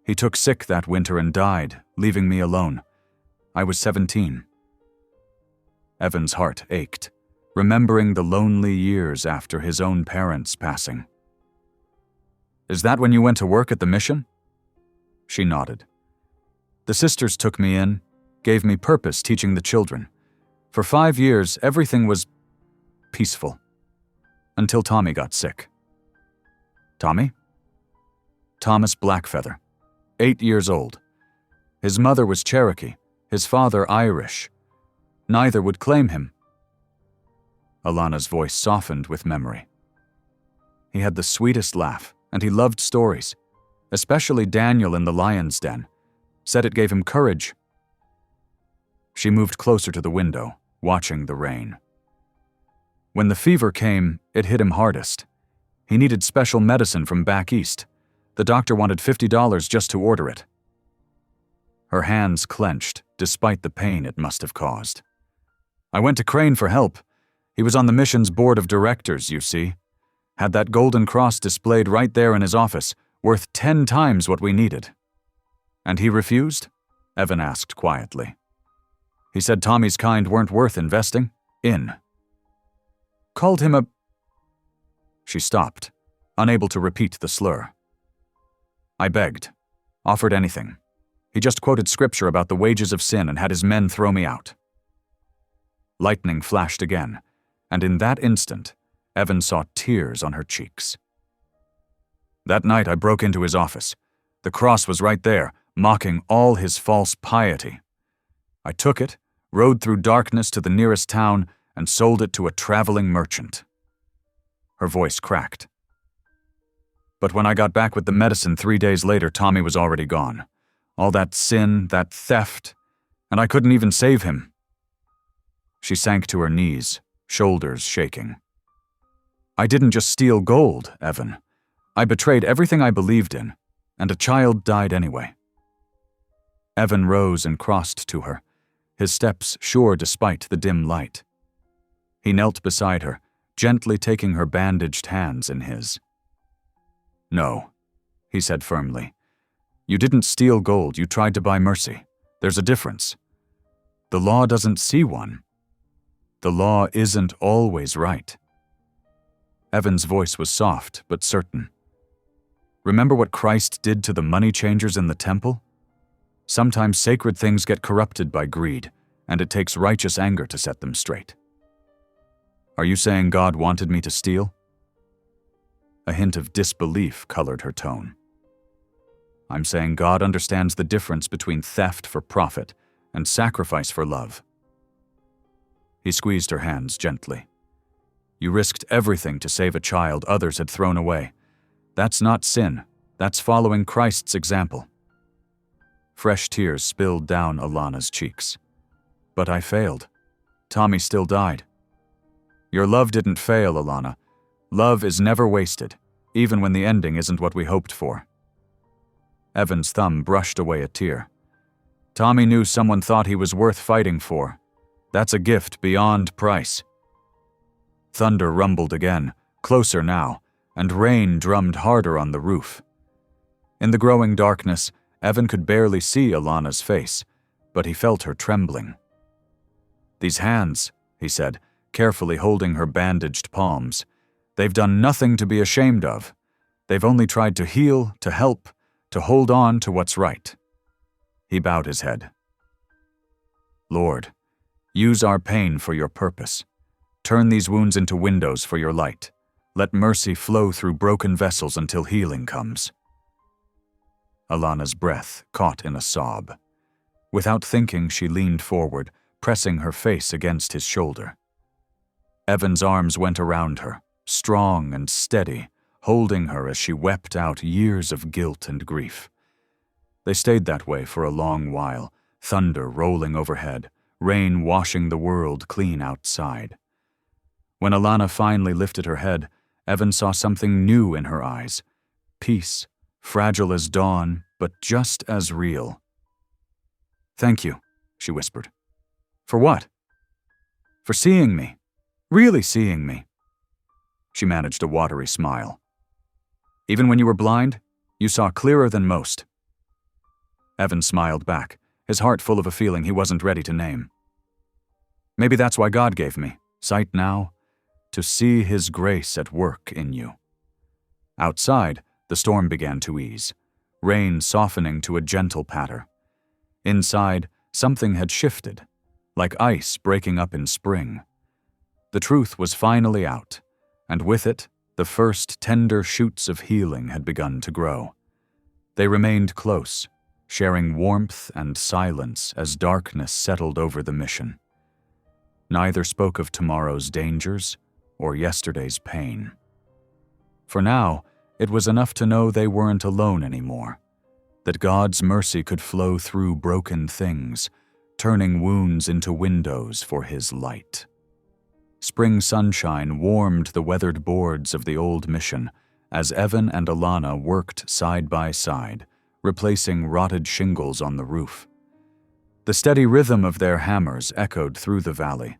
He took sick that winter and died, leaving me alone. I was 17. Evan's heart ached, remembering the lonely years after his own parents' passing. "Is that when you went to work at the mission?" She nodded. "The sisters took me in, gave me purpose teaching the children. For 5 years, everything was peaceful. Until Tommy got sick." "Tommy?" "Thomas Blackfeather, 8 years old. His mother was Cherokee, his father Irish. Neither would claim him." Alana's voice softened with memory. "He had the sweetest laugh, and he loved stories, especially Daniel in the lion's den. Said it gave him courage." She moved closer to the window, watching the rain. "When the fever came, it hit him hardest. He needed special medicine from back east. The doctor wanted $50 just to order it." Her hands clenched, despite the pain it must have caused. "I went to Crane for help. He was on the mission's board of directors, you see. Had that golden cross displayed right there in his office, worth 10 times what we needed." "And he refused?" Evan asked quietly. "He said Tommy's kind weren't worth investing in." "Called him a—" She stopped, unable to repeat the slur. "I begged, offered anything. He just quoted scripture about the wages of sin and had his men throw me out." Lightning flashed again, and in that instant, Evan saw tears on her cheeks. "That night I broke into his office. The cross was right there, mocking all his false piety. I took it, rode through darkness to the nearest town, and sold it to a traveling merchant." Her voice cracked. "But when I got back with the medicine 3 days later, Tommy was already gone. All that sin, that theft, and I couldn't even save him." She sank to her knees, shoulders shaking. "I didn't just steal gold, Evan. I betrayed everything I believed in, and a child died anyway." Evan rose and crossed to her, his steps sure despite the dim light. He knelt beside her, gently taking her bandaged hands in his. "No," he said firmly. "You didn't steal gold, you tried to buy mercy. There's a difference. The law doesn't see one. The law isn't always right." Evan's voice was soft but certain. "Remember what Christ did to the money changers in the temple? Sometimes sacred things get corrupted by greed, and it takes righteous anger to set them straight." "Are you saying God wanted me to steal?" A hint of disbelief colored her tone. "I'm saying God understands the difference between theft for profit and sacrifice for love." He squeezed her hands gently, You risked everything to save a child others had thrown away. That's not sin. That's following Christ's example." Fresh tears spilled down Alana's cheeks. "But I failed. Tommy still died." "Your love didn't fail, Alana. Love is never wasted, even when the ending isn't what we hoped for." Evan's thumb brushed away a tear. "Tommy knew someone thought he was worth fighting for. That's a gift beyond price." Thunder rumbled again, closer now, and rain drummed harder on the roof. In the growing darkness, Evan could barely see Alana's face, but he felt her trembling. "These hands," he said, carefully holding her bandaged palms, "they've done nothing to be ashamed of. They've only tried to heal, to help, to hold on to what's right." He bowed his head. "Lord, use our pain for your purpose. Turn these wounds into windows for your light. Let mercy flow through broken vessels until healing comes." Alana's breath caught in a sob. Without thinking, she leaned forward, pressing her face against his shoulder. Evan's arms went around her, strong and steady, holding her as she wept out years of guilt and grief. They stayed that way for a long while, thunder rolling overhead, rain washing the world clean outside. When Alana finally lifted her head, Evan saw something new in her eyes. Peace, fragile as dawn, but just as real. "Thank you," she whispered. "For what?" "For seeing me. Really seeing me." She managed a watery smile. "Even when you were blind, you saw clearer than most." Evan smiled back, his heart full of a feeling he wasn't ready to name. "Maybe that's why God gave me sight now, to see His grace at work in you." Outside, the storm began to ease, rain softening to a gentle patter. Inside, something had shifted, like ice breaking up in spring. The truth was finally out, and with it, the first tender shoots of healing had begun to grow. They remained close, sharing warmth and silence as darkness settled over the mission. Neither spoke of tomorrow's dangers or yesterday's pain. For now, it was enough to know they weren't alone anymore, that God's mercy could flow through broken things, turning wounds into windows for His light. Spring sunshine warmed the weathered boards of the old mission as Evan and Alana worked side by side, replacing rotted shingles on the roof. The steady rhythm of their hammers echoed through the valley,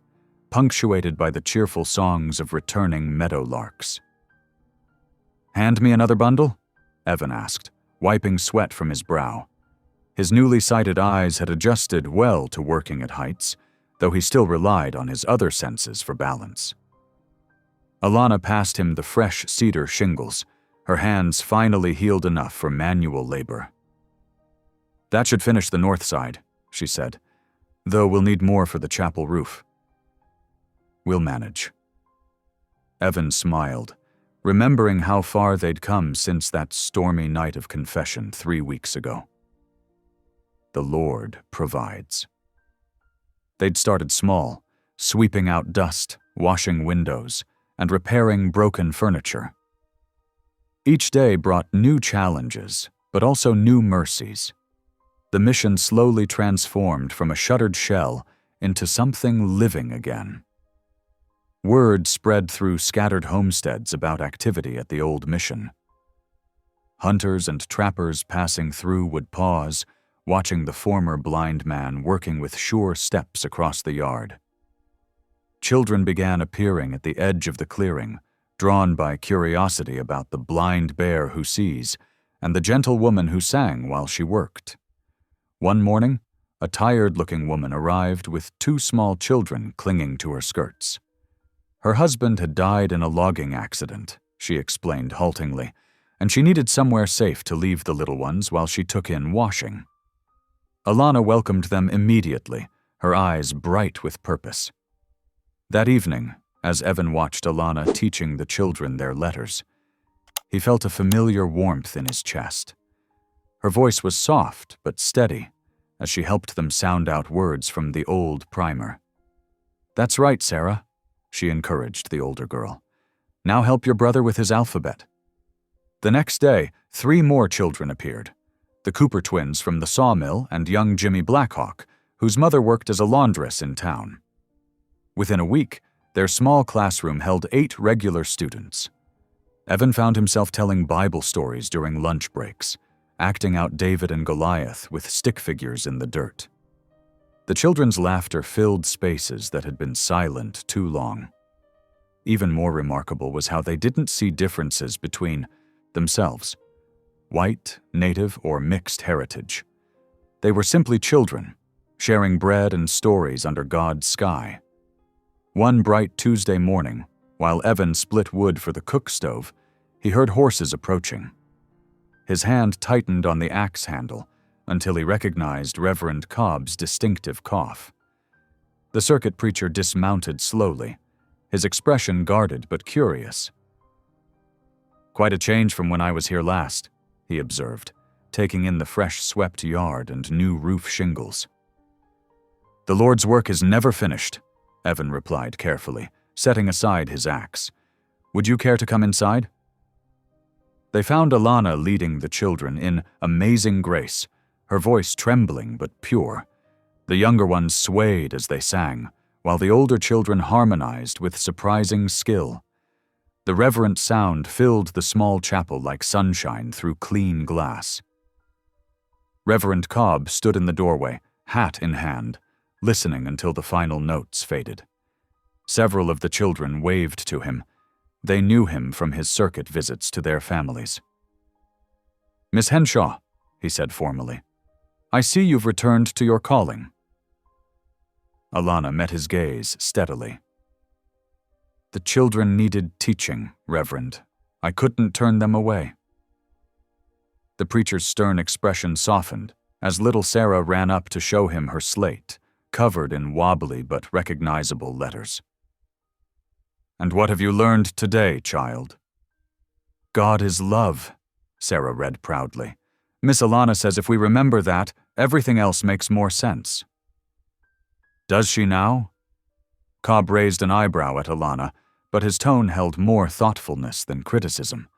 punctuated by the cheerful songs of returning meadowlarks. "Hand me another bundle?" Evan asked, wiping sweat from his brow. His newly sighted eyes had adjusted well to working at heights, though he still relied on his other senses for balance. Alana passed him the fresh cedar shingles, her hands finally healed enough for manual labor. "That should finish the north side," she said, "though we'll need more for the chapel roof." "We'll manage." Evan smiled, remembering how far they'd come since that stormy night of confession 3 weeks ago. The Lord provides. They'd started small, sweeping out dust, washing windows, and repairing broken furniture. Each day brought new challenges, but also new mercies. The mission slowly transformed from a shuttered shell into something living again. Word spread through scattered homesteads about activity at the old mission. Hunters and trappers passing through would pause, watching the former blind man working with sure steps across the yard. Children began appearing at the edge of the clearing, drawn by curiosity about the blind bear who sees and the gentle woman who sang while she worked. One morning, a tired-looking woman arrived with 2 small children clinging to her skirts. Her husband had died in a logging accident, she explained haltingly, and she needed somewhere safe to leave the little ones while she took in washing. Alana welcomed them immediately, her eyes bright with purpose. That evening, as Evan watched Alana teaching the children their letters, he felt a familiar warmth in his chest. Her voice was soft but steady as she helped them sound out words from the old primer. "That's right, Sarah. she encouraged the older girl. Now help your brother with his alphabet. The next day, 3 more children appeared. The Cooper twins from the sawmill and young Jimmy Blackhawk, whose mother worked as a laundress in town. Within a week, their small classroom held 8 regular students. Evan found himself telling Bible stories during lunch breaks, acting out David and Goliath with stick figures in the dirt. The children's laughter filled spaces that had been silent too long. Even more remarkable was how they didn't see differences between themselves, white, native, or mixed heritage. They were simply children, sharing bread and stories under God's sky. One bright Tuesday morning, while Evan split wood for the cook stove, he heard horses approaching. His hand tightened on the axe handle until he recognized Reverend Cobb's distinctive cough. The circuit preacher dismounted slowly, his expression guarded but curious. "Quite a change from when I was here last," he observed, taking in the fresh-swept yard and new roof shingles. "The Lord's work is never finished," Evan replied carefully, setting aside his axe. "Would you care to come inside?" They found Alana leading the children in amazing grace, her voice trembling but pure. The younger ones swayed as they sang, while the older children harmonized with surprising skill. The reverent sound filled the small chapel like sunshine through clean glass. Reverend Cobb stood in the doorway, hat in hand, listening until the final notes faded. Several of the children waved to him. They knew him from his circuit visits to their families. "Miss Henshaw," he said formally, "I see you've returned to your calling." Alana met his gaze steadily. "The children needed teaching, Reverend. I couldn't turn them away." The preacher's stern expression softened as little Sarah ran up to show him her slate, covered in wobbly but recognizable letters. "And what have you learned today, child?" "God is love," Sarah read proudly. "Miss Alana says if we remember that, everything else makes more sense." "Does she now?" Cobb raised an eyebrow at Alana, but his tone held more thoughtfulness than criticism.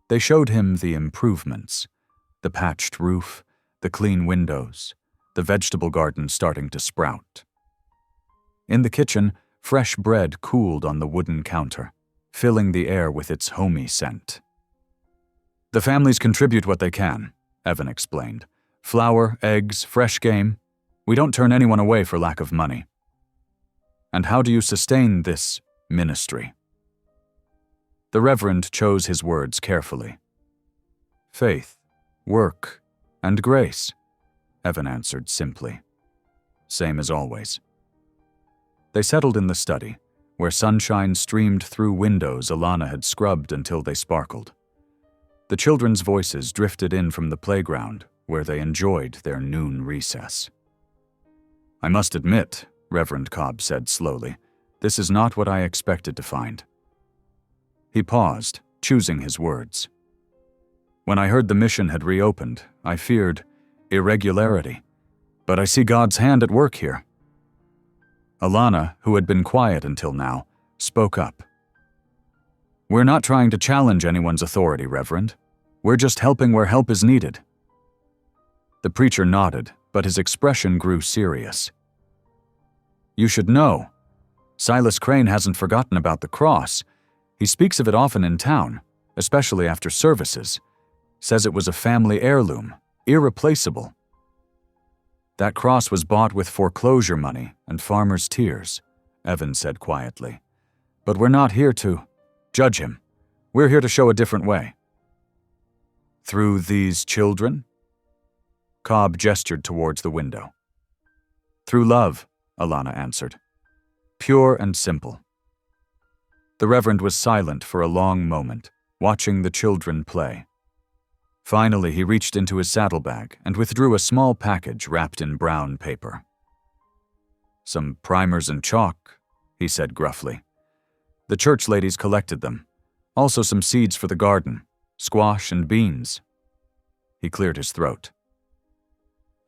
They showed him the improvements: the patched roof, the clean windows, the vegetable garden starting to sprout. In the kitchen, fresh bread cooled on the wooden counter, filling the air with its homey scent. "The families contribute what they can," Evan explained. "Flour, eggs, fresh game. We don't turn anyone away for lack of money." "And how do you sustain this ministry?" The Reverend chose his words carefully. "Faith, work, and grace," Evan answered simply. "Same as always." They settled in the study, where sunshine streamed through windows Alana had scrubbed until they sparkled. The children's voices drifted in from the playground, where they enjoyed their noon recess. "I must admit," Reverend Cobb said slowly, "this is not what I expected to find." He paused, choosing his words. "When I heard the mission had reopened, I feared irregularity, but I see God's hand at work here." Alana, who had been quiet until now, spoke up. "We're not trying to challenge anyone's authority, Reverend. We're just helping where help is needed." The preacher nodded, but his expression grew serious. "You should know. Silas Crane hasn't forgotten about the cross. He speaks of it often in town, especially after services. Says it was a family heirloom, irreplaceable. That cross was bought with foreclosure money and farmers' tears," Evan said quietly. "But we're not here to judge him. We're here to show a different way." "Through these children?" Cobb gestured towards the window. "Through love," Alana answered. "Pure and simple." The Reverend was silent for a long moment, watching the children play. Finally, he reached into his saddlebag and withdrew a small package wrapped in brown paper. "Some primers and chalk," he said gruffly. "The church ladies collected them. Also some seeds for the garden, squash and beans." He cleared his throat.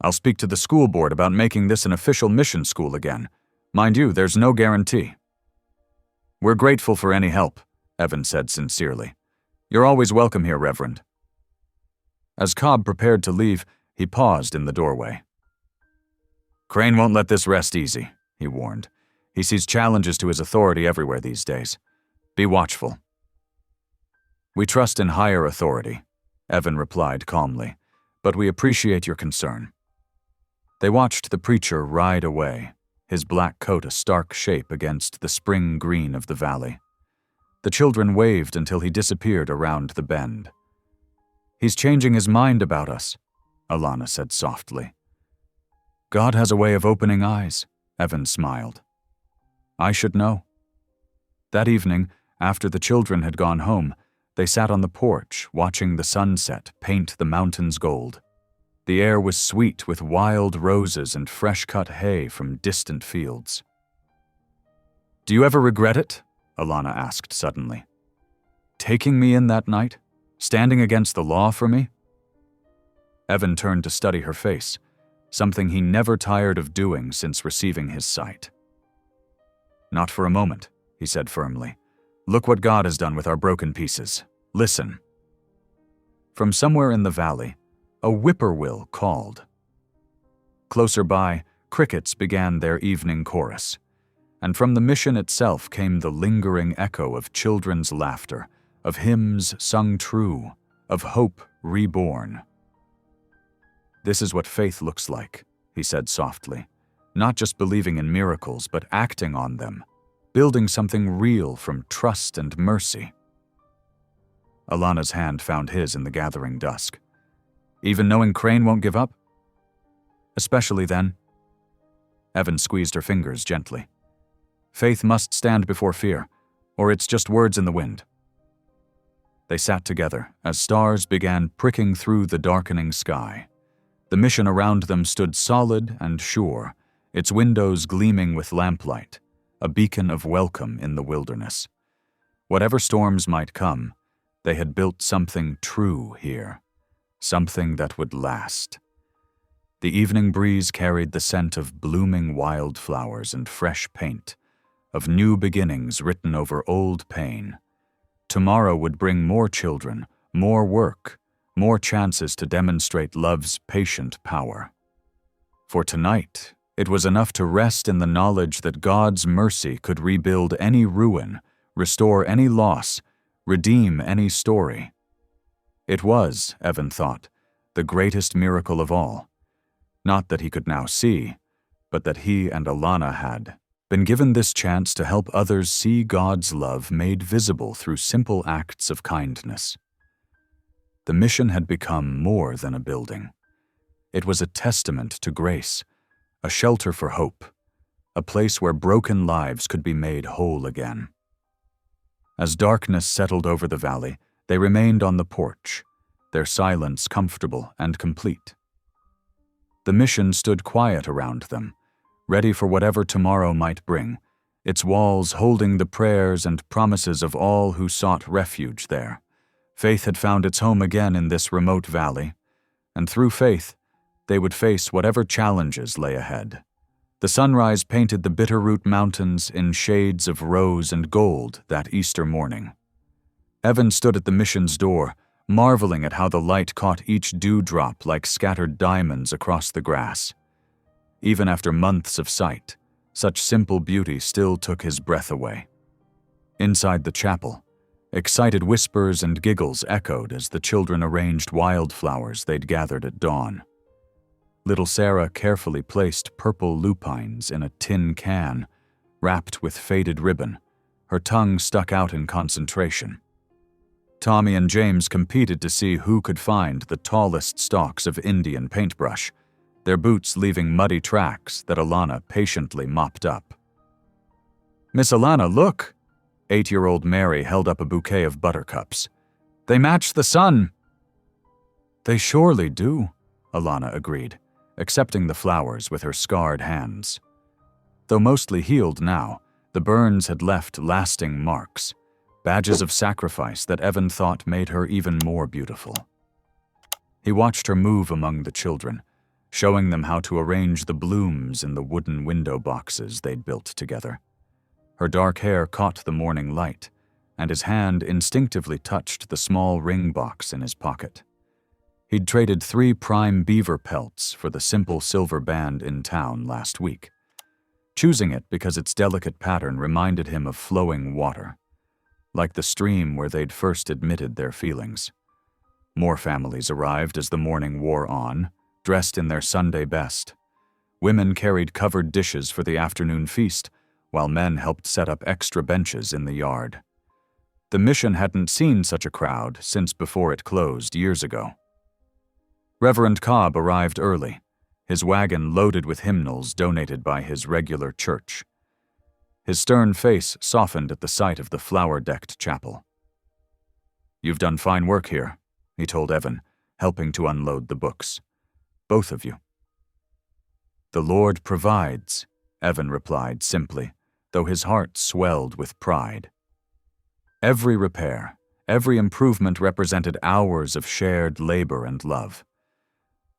"I'll speak to the school board about making this an official mission school again. Mind you, there's no guarantee." "We're grateful for any help," Evan said sincerely. "You're always welcome here, Reverend." As Cobb prepared to leave, he paused in the doorway. "Crane won't let this rest easy," he warned. "He sees challenges to his authority everywhere these days. Be watchful." "We trust in higher authority," Evan replied calmly, "but we appreciate your concern." They watched the preacher ride away, his black coat a stark shape against the spring green of the valley. The children waved until he disappeared around the bend. "He's changing his mind about us," Alana said softly. "God has a way of opening eyes," Evan smiled. "I should know." That evening, after the children had gone home, they sat on the porch watching the sunset paint the mountains gold. The air was sweet with wild roses and fresh-cut hay from distant fields. "Do you ever regret it?" Alana asked suddenly. "Taking me in that night? Standing against the law for me?" Evan turned to study her face, something he never tired of doing since receiving his sight. "Not for a moment," he said firmly. "Look what God has done with our broken pieces. Listen." From somewhere in the valley, a whippoorwill called. Closer by, crickets began their evening chorus, and from the mission itself came the lingering echo of children's laughter, of hymns sung true, of hope reborn. "This is what faith looks like," he said softly, "not just believing in miracles, but acting on them, building something real from trust and mercy." Alana's hand found his in the gathering dusk. "Even knowing Crane won't give up?" "Especially then." Evan squeezed her fingers gently. "Faith must stand before fear, or it's just words in the wind." They sat together as stars began pricking through the darkening sky. The mission around them stood solid and sure, its windows gleaming with lamplight, a beacon of welcome in the wilderness. Whatever storms might come, they had built something true here, something that would last. The evening breeze carried the scent of blooming wildflowers and fresh paint, of new beginnings written over old pain. Tomorrow would bring more children, more work, more chances to demonstrate love's patient power. For tonight, it was enough to rest in the knowledge that God's mercy could rebuild any ruin, restore any loss, redeem any story. It was, Evan thought, the greatest miracle of all. Not that he could now see, but that he and Alana had been given this chance to help others see God's love made visible through simple acts of kindness. The mission had become more than a building. It was a testament to grace, a shelter for hope, a place where broken lives could be made whole again. As darkness settled over the valley, they remained on the porch, their silence comfortable and complete. The mission stood quiet around them, ready for whatever tomorrow might bring, its walls holding the prayers and promises of all who sought refuge there. Faith had found its home again in this remote valley, and through faith, they would face whatever challenges lay ahead. The sunrise painted the Bitterroot Mountains in shades of rose and gold that Easter morning. Evan stood at the mission's door, marveling at how the light caught each dewdrop like scattered diamonds across the grass. Even after months of sight, such simple beauty still took his breath away. Inside the chapel, excited whispers and giggles echoed as the children arranged wildflowers they'd gathered at dawn. Little Sarah carefully placed purple lupines in a tin can, wrapped with faded ribbon, her tongue stuck out in concentration. Tommy and James competed to see who could find the tallest stalks of Indian paintbrush, their boots leaving muddy tracks that Alana patiently mopped up. "Miss Alana, look!" 8-year-old Mary held up a bouquet of buttercups. "They match the sun!" "They surely do," Alana agreed, accepting the flowers with her scarred hands. Though mostly healed now, the burns had left lasting marks, badges of sacrifice that Evan thought made her even more beautiful. He watched her move among the children, showing them how to arrange the blooms in the wooden window boxes they'd built together. Her dark hair caught the morning light, and his hand instinctively touched the small ring box in his pocket. He'd traded 3 prime beaver pelts for the simple silver band in town last week, choosing it because its delicate pattern reminded him of flowing water, like the stream where they'd first admitted their feelings. More families arrived as the morning wore on, dressed in their Sunday best. Women carried covered dishes for the afternoon feast, while men helped set up extra benches in the yard. The mission hadn't seen such a crowd since before it closed years ago. Reverend Cobb arrived early, his wagon loaded with hymnals donated by his regular church. His stern face softened at the sight of the flower-decked chapel. "You've done fine work here," he told Evan, helping to unload the books. "Both of you." "The Lord provides," Evan replied simply, though his heart swelled with pride. Every repair, every improvement represented hours of shared labor and love.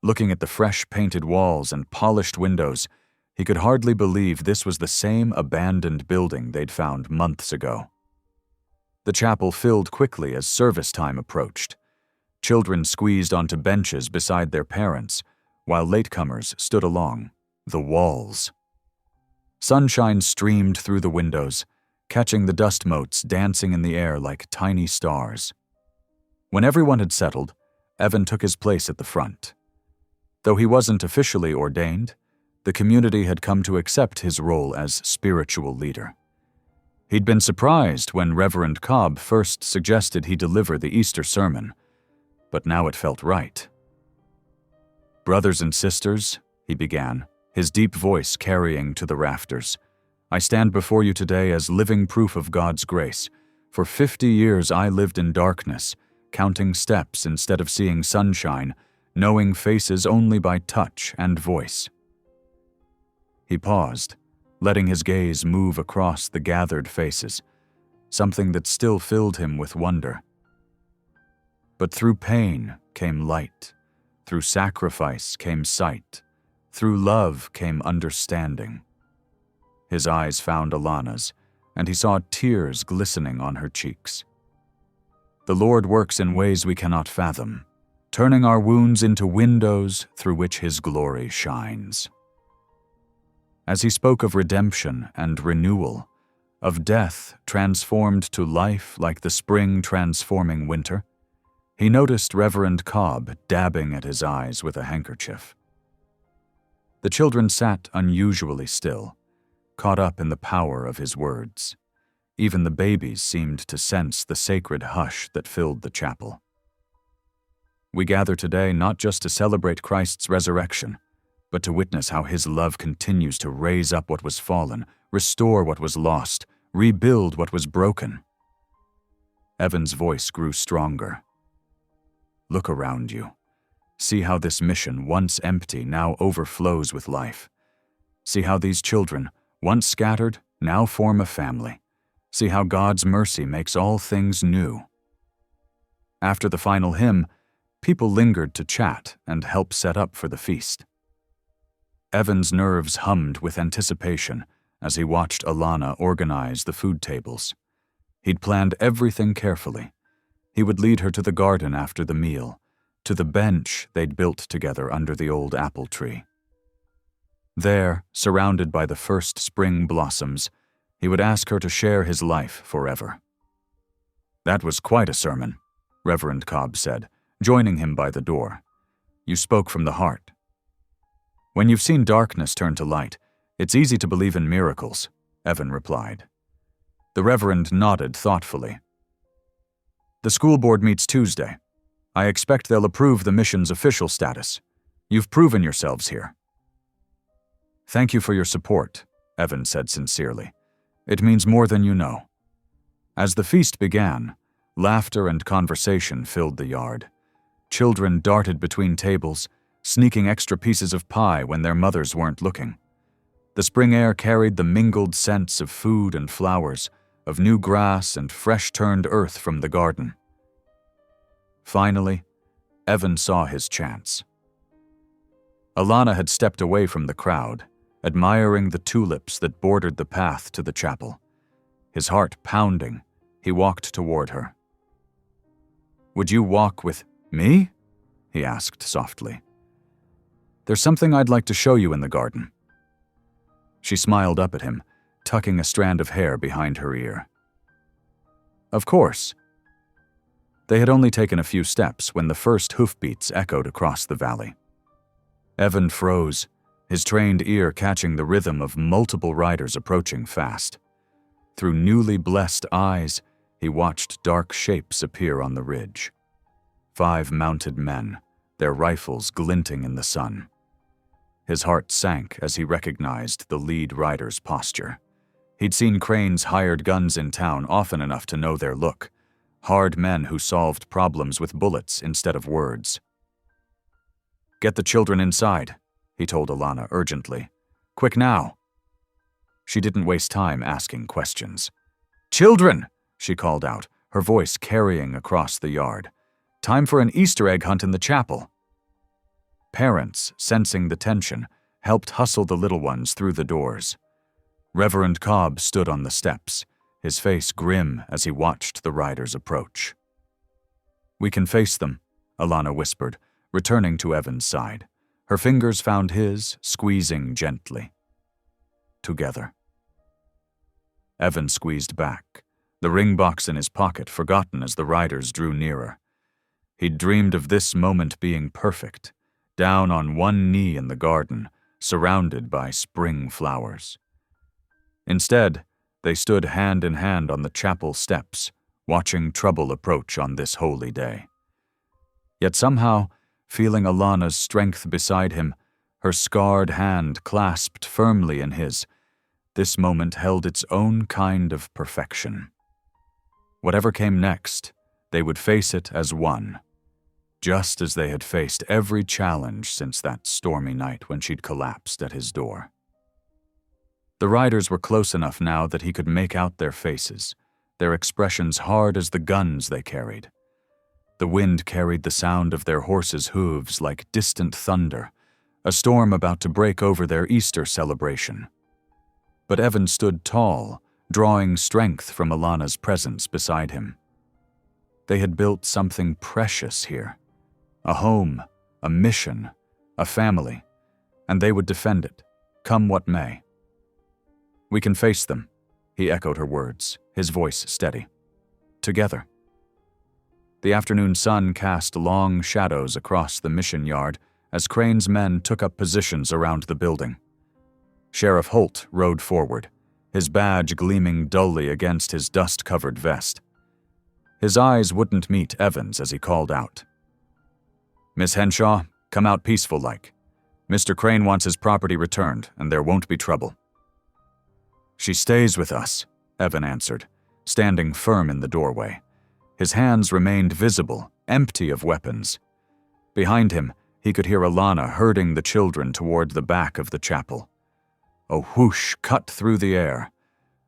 Looking at the fresh painted walls and polished windows, he could hardly believe this was the same abandoned building they'd found months ago. The chapel filled quickly as service time approached. Children squeezed onto benches beside their parents, while latecomers stood along the walls. Sunshine streamed through the windows, catching the dust motes dancing in the air like tiny stars. When everyone had settled, Evan took his place at the front. Though he wasn't officially ordained, the community had come to accept his role as spiritual leader. He'd been surprised when Reverend Cobb first suggested he deliver the Easter sermon, but now it felt right. "Brothers and sisters," he began, his deep voice carrying to the rafters, "I stand before you today as living proof of God's grace. For 50 years I lived in darkness, counting steps instead of seeing sunshine, knowing faces only by touch and voice." He paused, letting his gaze move across the gathered faces, something that still filled him with wonder. But through pain came light, through sacrifice came sight, through love came understanding. His eyes found Alana's, and he saw tears glistening on her cheeks. "The Lord works in ways we cannot fathom, turning our wounds into windows through which His glory shines." As he spoke of redemption and renewal, of death transformed to life like the spring transforming winter, he noticed Reverend Cobb dabbing at his eyes with a handkerchief. The children sat unusually still, caught up in the power of his words. Even the babies seemed to sense the sacred hush that filled the chapel. "We gather today not just to celebrate Christ's resurrection, but to witness how His love continues to raise up what was fallen, restore what was lost, rebuild what was broken." Evan's voice grew stronger. "Look around you. See how this mission, once empty, now overflows with life. See how these children, once scattered, now form a family. See how God's mercy makes all things new." After the final hymn, people lingered to chat and help set up for the feast. Evan's nerves hummed with anticipation as he watched Alana organize the food tables. He'd planned everything carefully. He would lead her to the garden after the meal, to the bench they'd built together under the old apple tree. There, surrounded by the first spring blossoms, he would ask her to share his life forever. "That was quite a sermon," Reverend Cobb said, joining him by the door. "You spoke from the heart." "When you've seen darkness turn to light, it's easy to believe in miracles," Evan replied. The Reverend nodded thoughtfully. "The school board meets Tuesday. I expect they'll approve the mission's official status. You've proven yourselves here." "Thank you for your support," Evan said sincerely. "It means more than you know." As the feast began, laughter and conversation filled the yard. Children darted between tables, sneaking extra pieces of pie when their mothers weren't looking. The spring air carried the mingled scents of food and flowers, of new grass and fresh-turned earth from the garden. Finally, Evan saw his chance. Alana had stepped away from the crowd, admiring the tulips that bordered the path to the chapel. His heart pounding, he walked toward her. "Would you walk with me?" he asked softly. "There's something I'd like to show you in the garden." She smiled up at him, tucking a strand of hair behind her ear. "Of course." They had only taken a few steps when the first hoofbeats echoed across the valley. Evan froze, his trained ear catching the rhythm of multiple riders approaching fast. Through newly blessed eyes, he watched dark shapes appear on the ridge. 5 mounted men, their rifles glinting in the sun. His heart sank as he recognized the lead rider's posture. He'd seen Crane's hired guns in town often enough to know their look. Hard men who solved problems with bullets instead of words. "Get the children inside," he told Alana urgently. "Quick now." She didn't waste time asking questions. "Children!" she called out, her voice carrying across the yard. "Time for an Easter egg hunt in the chapel." Parents, sensing the tension, helped hustle the little ones through the doors. Reverend Cobb stood on the steps, his face grim as he watched the riders approach. "We can face them," Alana whispered, returning to Evan's side. Her fingers found his, squeezing gently. "Together." Evan squeezed back, the ring box in his pocket forgotten as the riders drew nearer. He'd dreamed of this moment being perfect, down on one knee in the garden, surrounded by spring flowers. Instead, they stood hand in hand on the chapel steps, watching trouble approach on this holy day. Yet somehow, feeling Alana's strength beside him, her scarred hand clasped firmly in his, this moment held its own kind of perfection. Whatever came next, they would face it as one, just as they had faced every challenge since that stormy night when she'd collapsed at his door. The riders were close enough now that he could make out their faces, their expressions hard as the guns they carried. The wind carried the sound of their horses' hooves like distant thunder, a storm about to break over their Easter celebration. But Evan stood tall, drawing strength from Alana's presence beside him. They had built something precious here. A home, a mission, a family, and they would defend it, come what may. "We can face them," he echoed her words, his voice steady. "Together." The afternoon sun cast long shadows across the mission yard as Crane's men took up positions around the building. Sheriff Holt rode forward, his badge gleaming dully against his dust-covered vest. His eyes wouldn't meet Evan's as he called out. "Miss Henshaw, come out peaceful-like. Mr. Crane wants his property returned, and there won't be trouble." "She stays with us," Evan answered, standing firm in the doorway. His hands remained visible, empty of weapons. Behind him, he could hear Alana herding the children toward the back of the chapel. A whoosh cut through the air.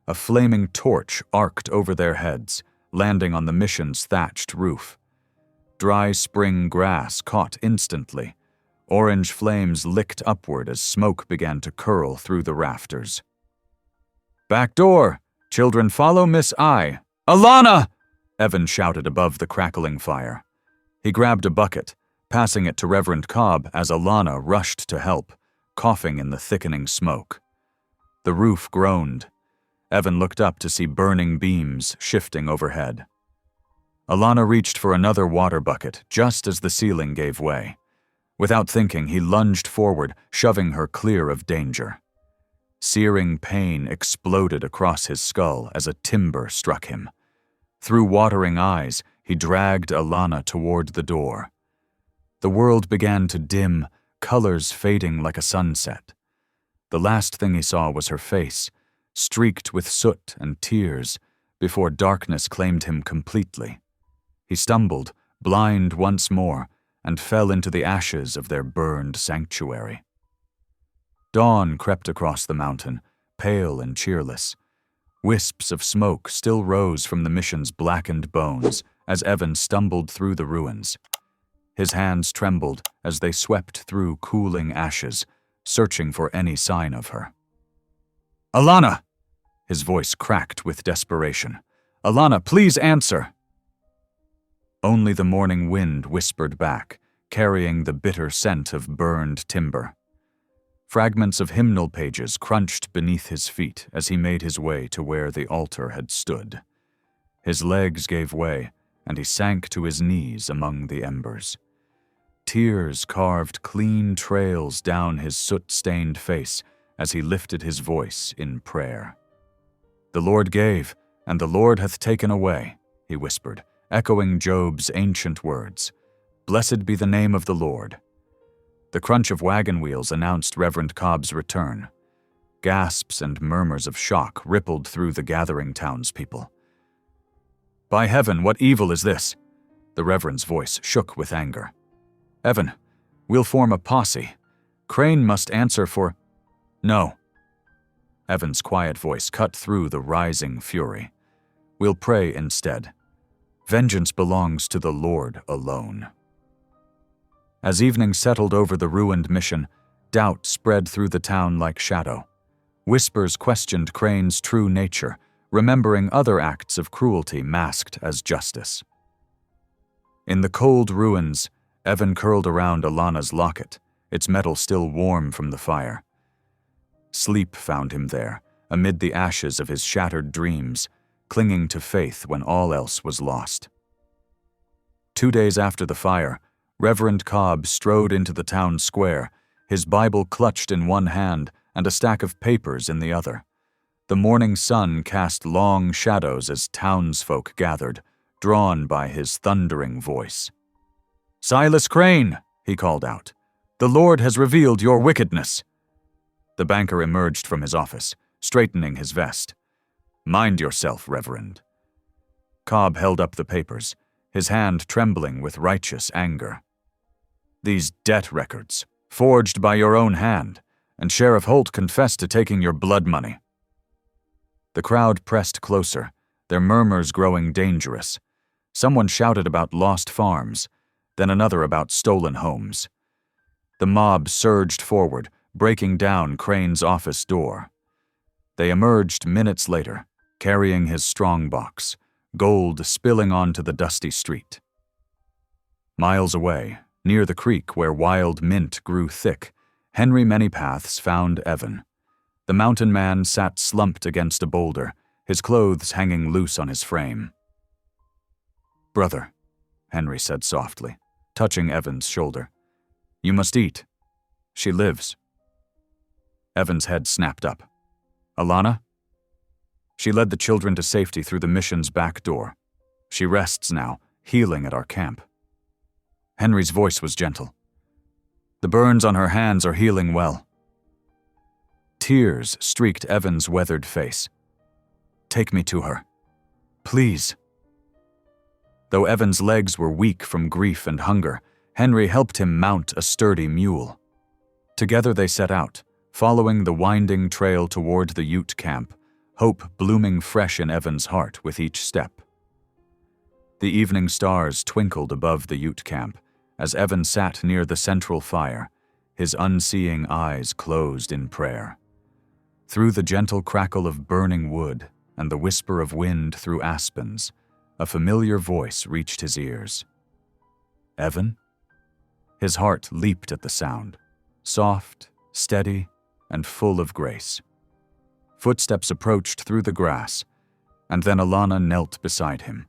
A flaming torch arced over their heads, landing on the mission's thatched roof. Dry spring grass caught instantly. Orange flames licked upward as smoke began to curl through the rafters. "Back door! Children follow Miss I." "Alana!" Evan shouted above the crackling fire. He grabbed a bucket, passing it to Reverend Cobb as Alana rushed to help, coughing in the thickening smoke. The roof groaned. Evan looked up to see burning beams shifting overhead. Alana reached for another water bucket just as the ceiling gave way. Without thinking, he lunged forward, shoving her clear of danger. Searing pain exploded across his skull as a timber struck him. Through watering eyes, he dragged Alana toward the door. The world began to dim, colors fading like a sunset. The last thing he saw was her face, streaked with soot and tears, before darkness claimed him completely. He stumbled, blind once more, and fell into the ashes of their burned sanctuary. Dawn crept across the mountain, pale and cheerless. Wisps of smoke still rose from the mission's blackened bones as Evan stumbled through the ruins. His hands trembled as they swept through cooling ashes, searching for any sign of her. "Alana!" His voice cracked with desperation. "Alana, please answer!" Only the morning wind whispered back, carrying the bitter scent of burned timber. Fragments of hymnal pages crunched beneath his feet as he made his way to where the altar had stood. His legs gave way, and he sank to his knees among the embers. Tears carved clean trails down his soot-stained face as he lifted his voice in prayer. "The Lord gave, and the Lord hath taken away," he whispered, echoing Job's ancient words. "Blessed be the name of the Lord." The crunch of wagon wheels announced Reverend Cobb's return. Gasps and murmurs of shock rippled through the gathering townspeople. "By heaven, what evil is this?" The Reverend's voice shook with anger. "Evan, we'll form a posse. Crane must answer for—" "No." Evan's quiet voice cut through the rising fury. "We'll pray instead. Vengeance belongs to the Lord alone." As evening settled over the ruined mission, doubt spread through the town like shadow. Whispers questioned Crane's true nature, remembering other acts of cruelty masked as justice. In the cold ruins, Evan curled around Alana's locket, its metal still warm from the fire. Sleep found him there, amid the ashes of his shattered dreams, clinging to faith when all else was lost. 2 days after the fire, Reverend Cobb strode into the town square, his Bible clutched in one hand and a stack of papers in the other. The morning sun cast long shadows as townsfolk gathered, drawn by his thundering voice. "Silas Crane," he called out, "the Lord has revealed your wickedness." The banker emerged from his office, straightening his vest. "Mind yourself, Reverend." Cobb held up the papers, his hand trembling with righteous anger. "These debt records, forged by your own hand, and Sheriff Holt confessed to taking your blood money." The crowd pressed closer, their murmurs growing dangerous. Someone shouted about lost farms, then another about stolen homes. The mob surged forward, breaking down Crane's office door. They emerged minutes later, carrying his strongbox, gold spilling onto the dusty street. Miles away, near the creek where wild mint grew thick, Henry Manypaths found Evan. The mountain man sat slumped against a boulder, his clothes hanging loose on his frame. "Brother," Henry said softly, touching Evan's shoulder, "you must eat. She lives." Evan's head snapped up. "Alana?" "She led the children to safety through the mission's back door. She rests now, healing at our camp." Henry's voice was gentle. "The burns on her hands are healing well." Tears streaked Evan's weathered face. "Take me to her. Please." Though Evan's legs were weak from grief and hunger, Henry helped him mount a sturdy mule. Together they set out, following the winding trail toward the Ute camp, hope blooming fresh in Evan's heart with each step. The evening stars twinkled above the Ute camp as Evan sat near the central fire, his unseeing eyes closed in prayer. Through the gentle crackle of burning wood and the whisper of wind through aspens, a familiar voice reached his ears. "Evan?" His heart leaped at the sound, soft, steady, and full of grace. Footsteps approached through the grass, and then Alana knelt beside him.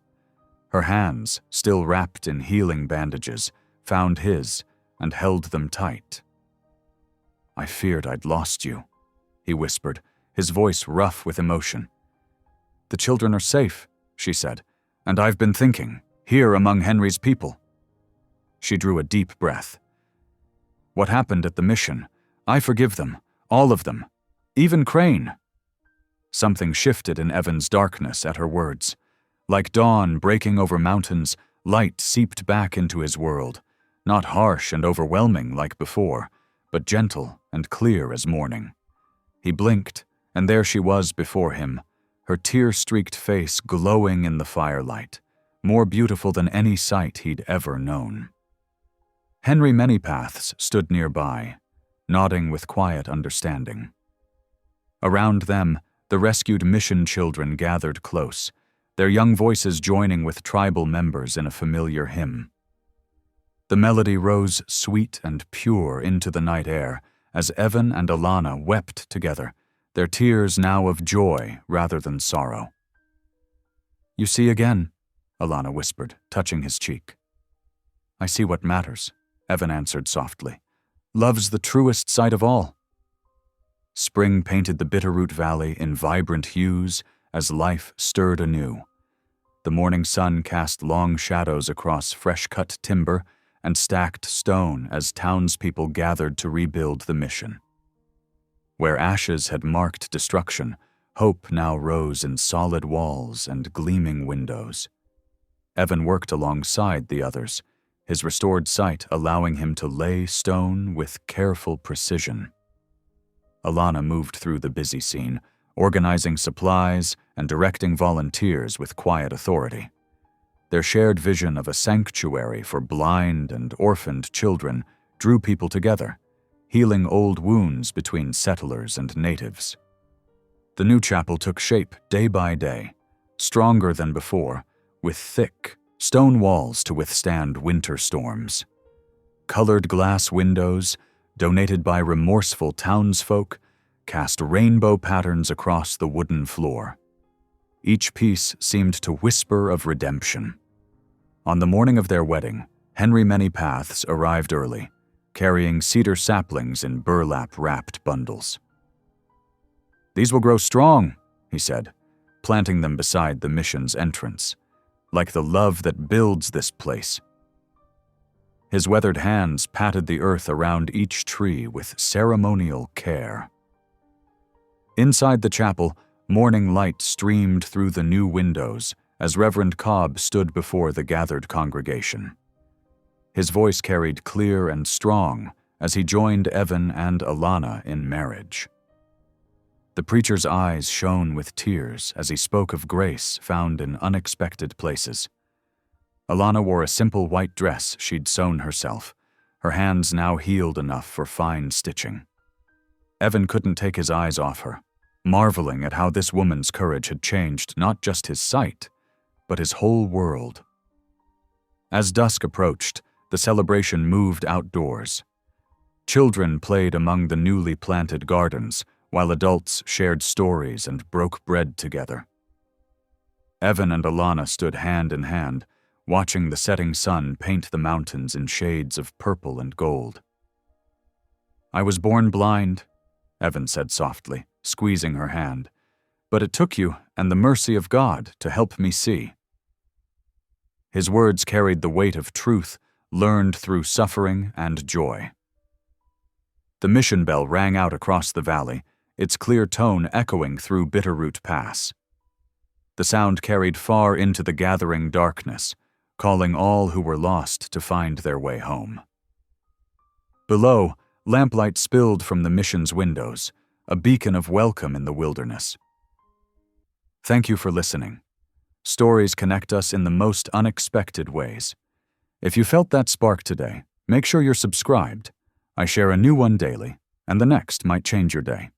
Her hands, still wrapped in healing bandages, found his and held them tight. "I feared I'd lost you," he whispered, his voice rough with emotion. "The children are safe," she said, "and I've been thinking, here among Henry's people." She drew a deep breath. "What happened at the mission? I forgive them, all of them, even Crane." Something shifted in Evan's darkness at her words. Like dawn breaking over mountains, light seeped back into his world, not harsh and overwhelming like before, but gentle and clear as morning. He blinked, and there she was before him, her tear-streaked face glowing in the firelight, more beautiful than any sight he'd ever known. Henry Manypaths stood nearby, nodding with quiet understanding. Around them, The rescued mission children gathered close, their young voices joining with tribal members in a familiar hymn. The melody rose sweet and pure into the night air as Evan and Alana wept together, their tears now of joy rather than sorrow. "You see again," Alana whispered, touching his cheek. "I see what matters," Evan answered softly. "Love's the truest sight of all." Spring painted the Bitterroot Valley in vibrant hues as life stirred anew. The morning sun cast long shadows across fresh-cut timber and stacked stone as townspeople gathered to rebuild the mission. Where ashes had marked destruction, hope now rose in solid walls and gleaming windows. Evan worked alongside the others, his restored sight allowing him to lay stone with careful precision. Alana moved through the busy scene, organizing supplies and directing volunteers with quiet authority. Their shared vision of a sanctuary for blind and orphaned children drew people together, healing old wounds between settlers and natives. The new chapel took shape day by day, stronger than before, with thick, stone walls to withstand winter storms. Colored glass windows, donated by remorseful townsfolk, cast rainbow patterns across the wooden floor. Each piece seemed to whisper of redemption. On the morning of their wedding, Henry Manypaths arrived early, carrying cedar saplings in burlap-wrapped bundles. "These will grow strong," he said, planting them beside the mission's entrance, "like the love that builds this place." His weathered hands patted the earth around each tree with ceremonial care. Inside the chapel, morning light streamed through the new windows as Reverend Cobb stood before the gathered congregation. His voice carried clear and strong as he joined Evan and Alana in marriage. The preacher's eyes shone with tears as he spoke of grace found in unexpected places. Alana wore a simple white dress she'd sewn herself, her hands now healed enough for fine stitching. Evan couldn't take his eyes off her, marveling at how this woman's courage had changed not just his sight, but his whole world. As dusk approached, the celebration moved outdoors. Children played among the newly planted gardens, while adults shared stories and broke bread together. Evan and Alana stood hand in hand, watching the setting sun paint the mountains in shades of purple and gold. "I was born blind," Evan said softly, squeezing her hand, "but it took you and the mercy of God to help me see." His words carried the weight of truth learned through suffering and joy. The mission bell rang out across the valley, its clear tone echoing through Bitterroot Pass. The sound carried far into the gathering darkness, calling all who were lost to find their way home. Below, lamplight spilled from the mission's windows, a beacon of welcome in the wilderness. Thank you for listening. Stories connect us in the most unexpected ways. If you felt that spark today, make sure you're subscribed. I share a new one daily, and the next might change your day.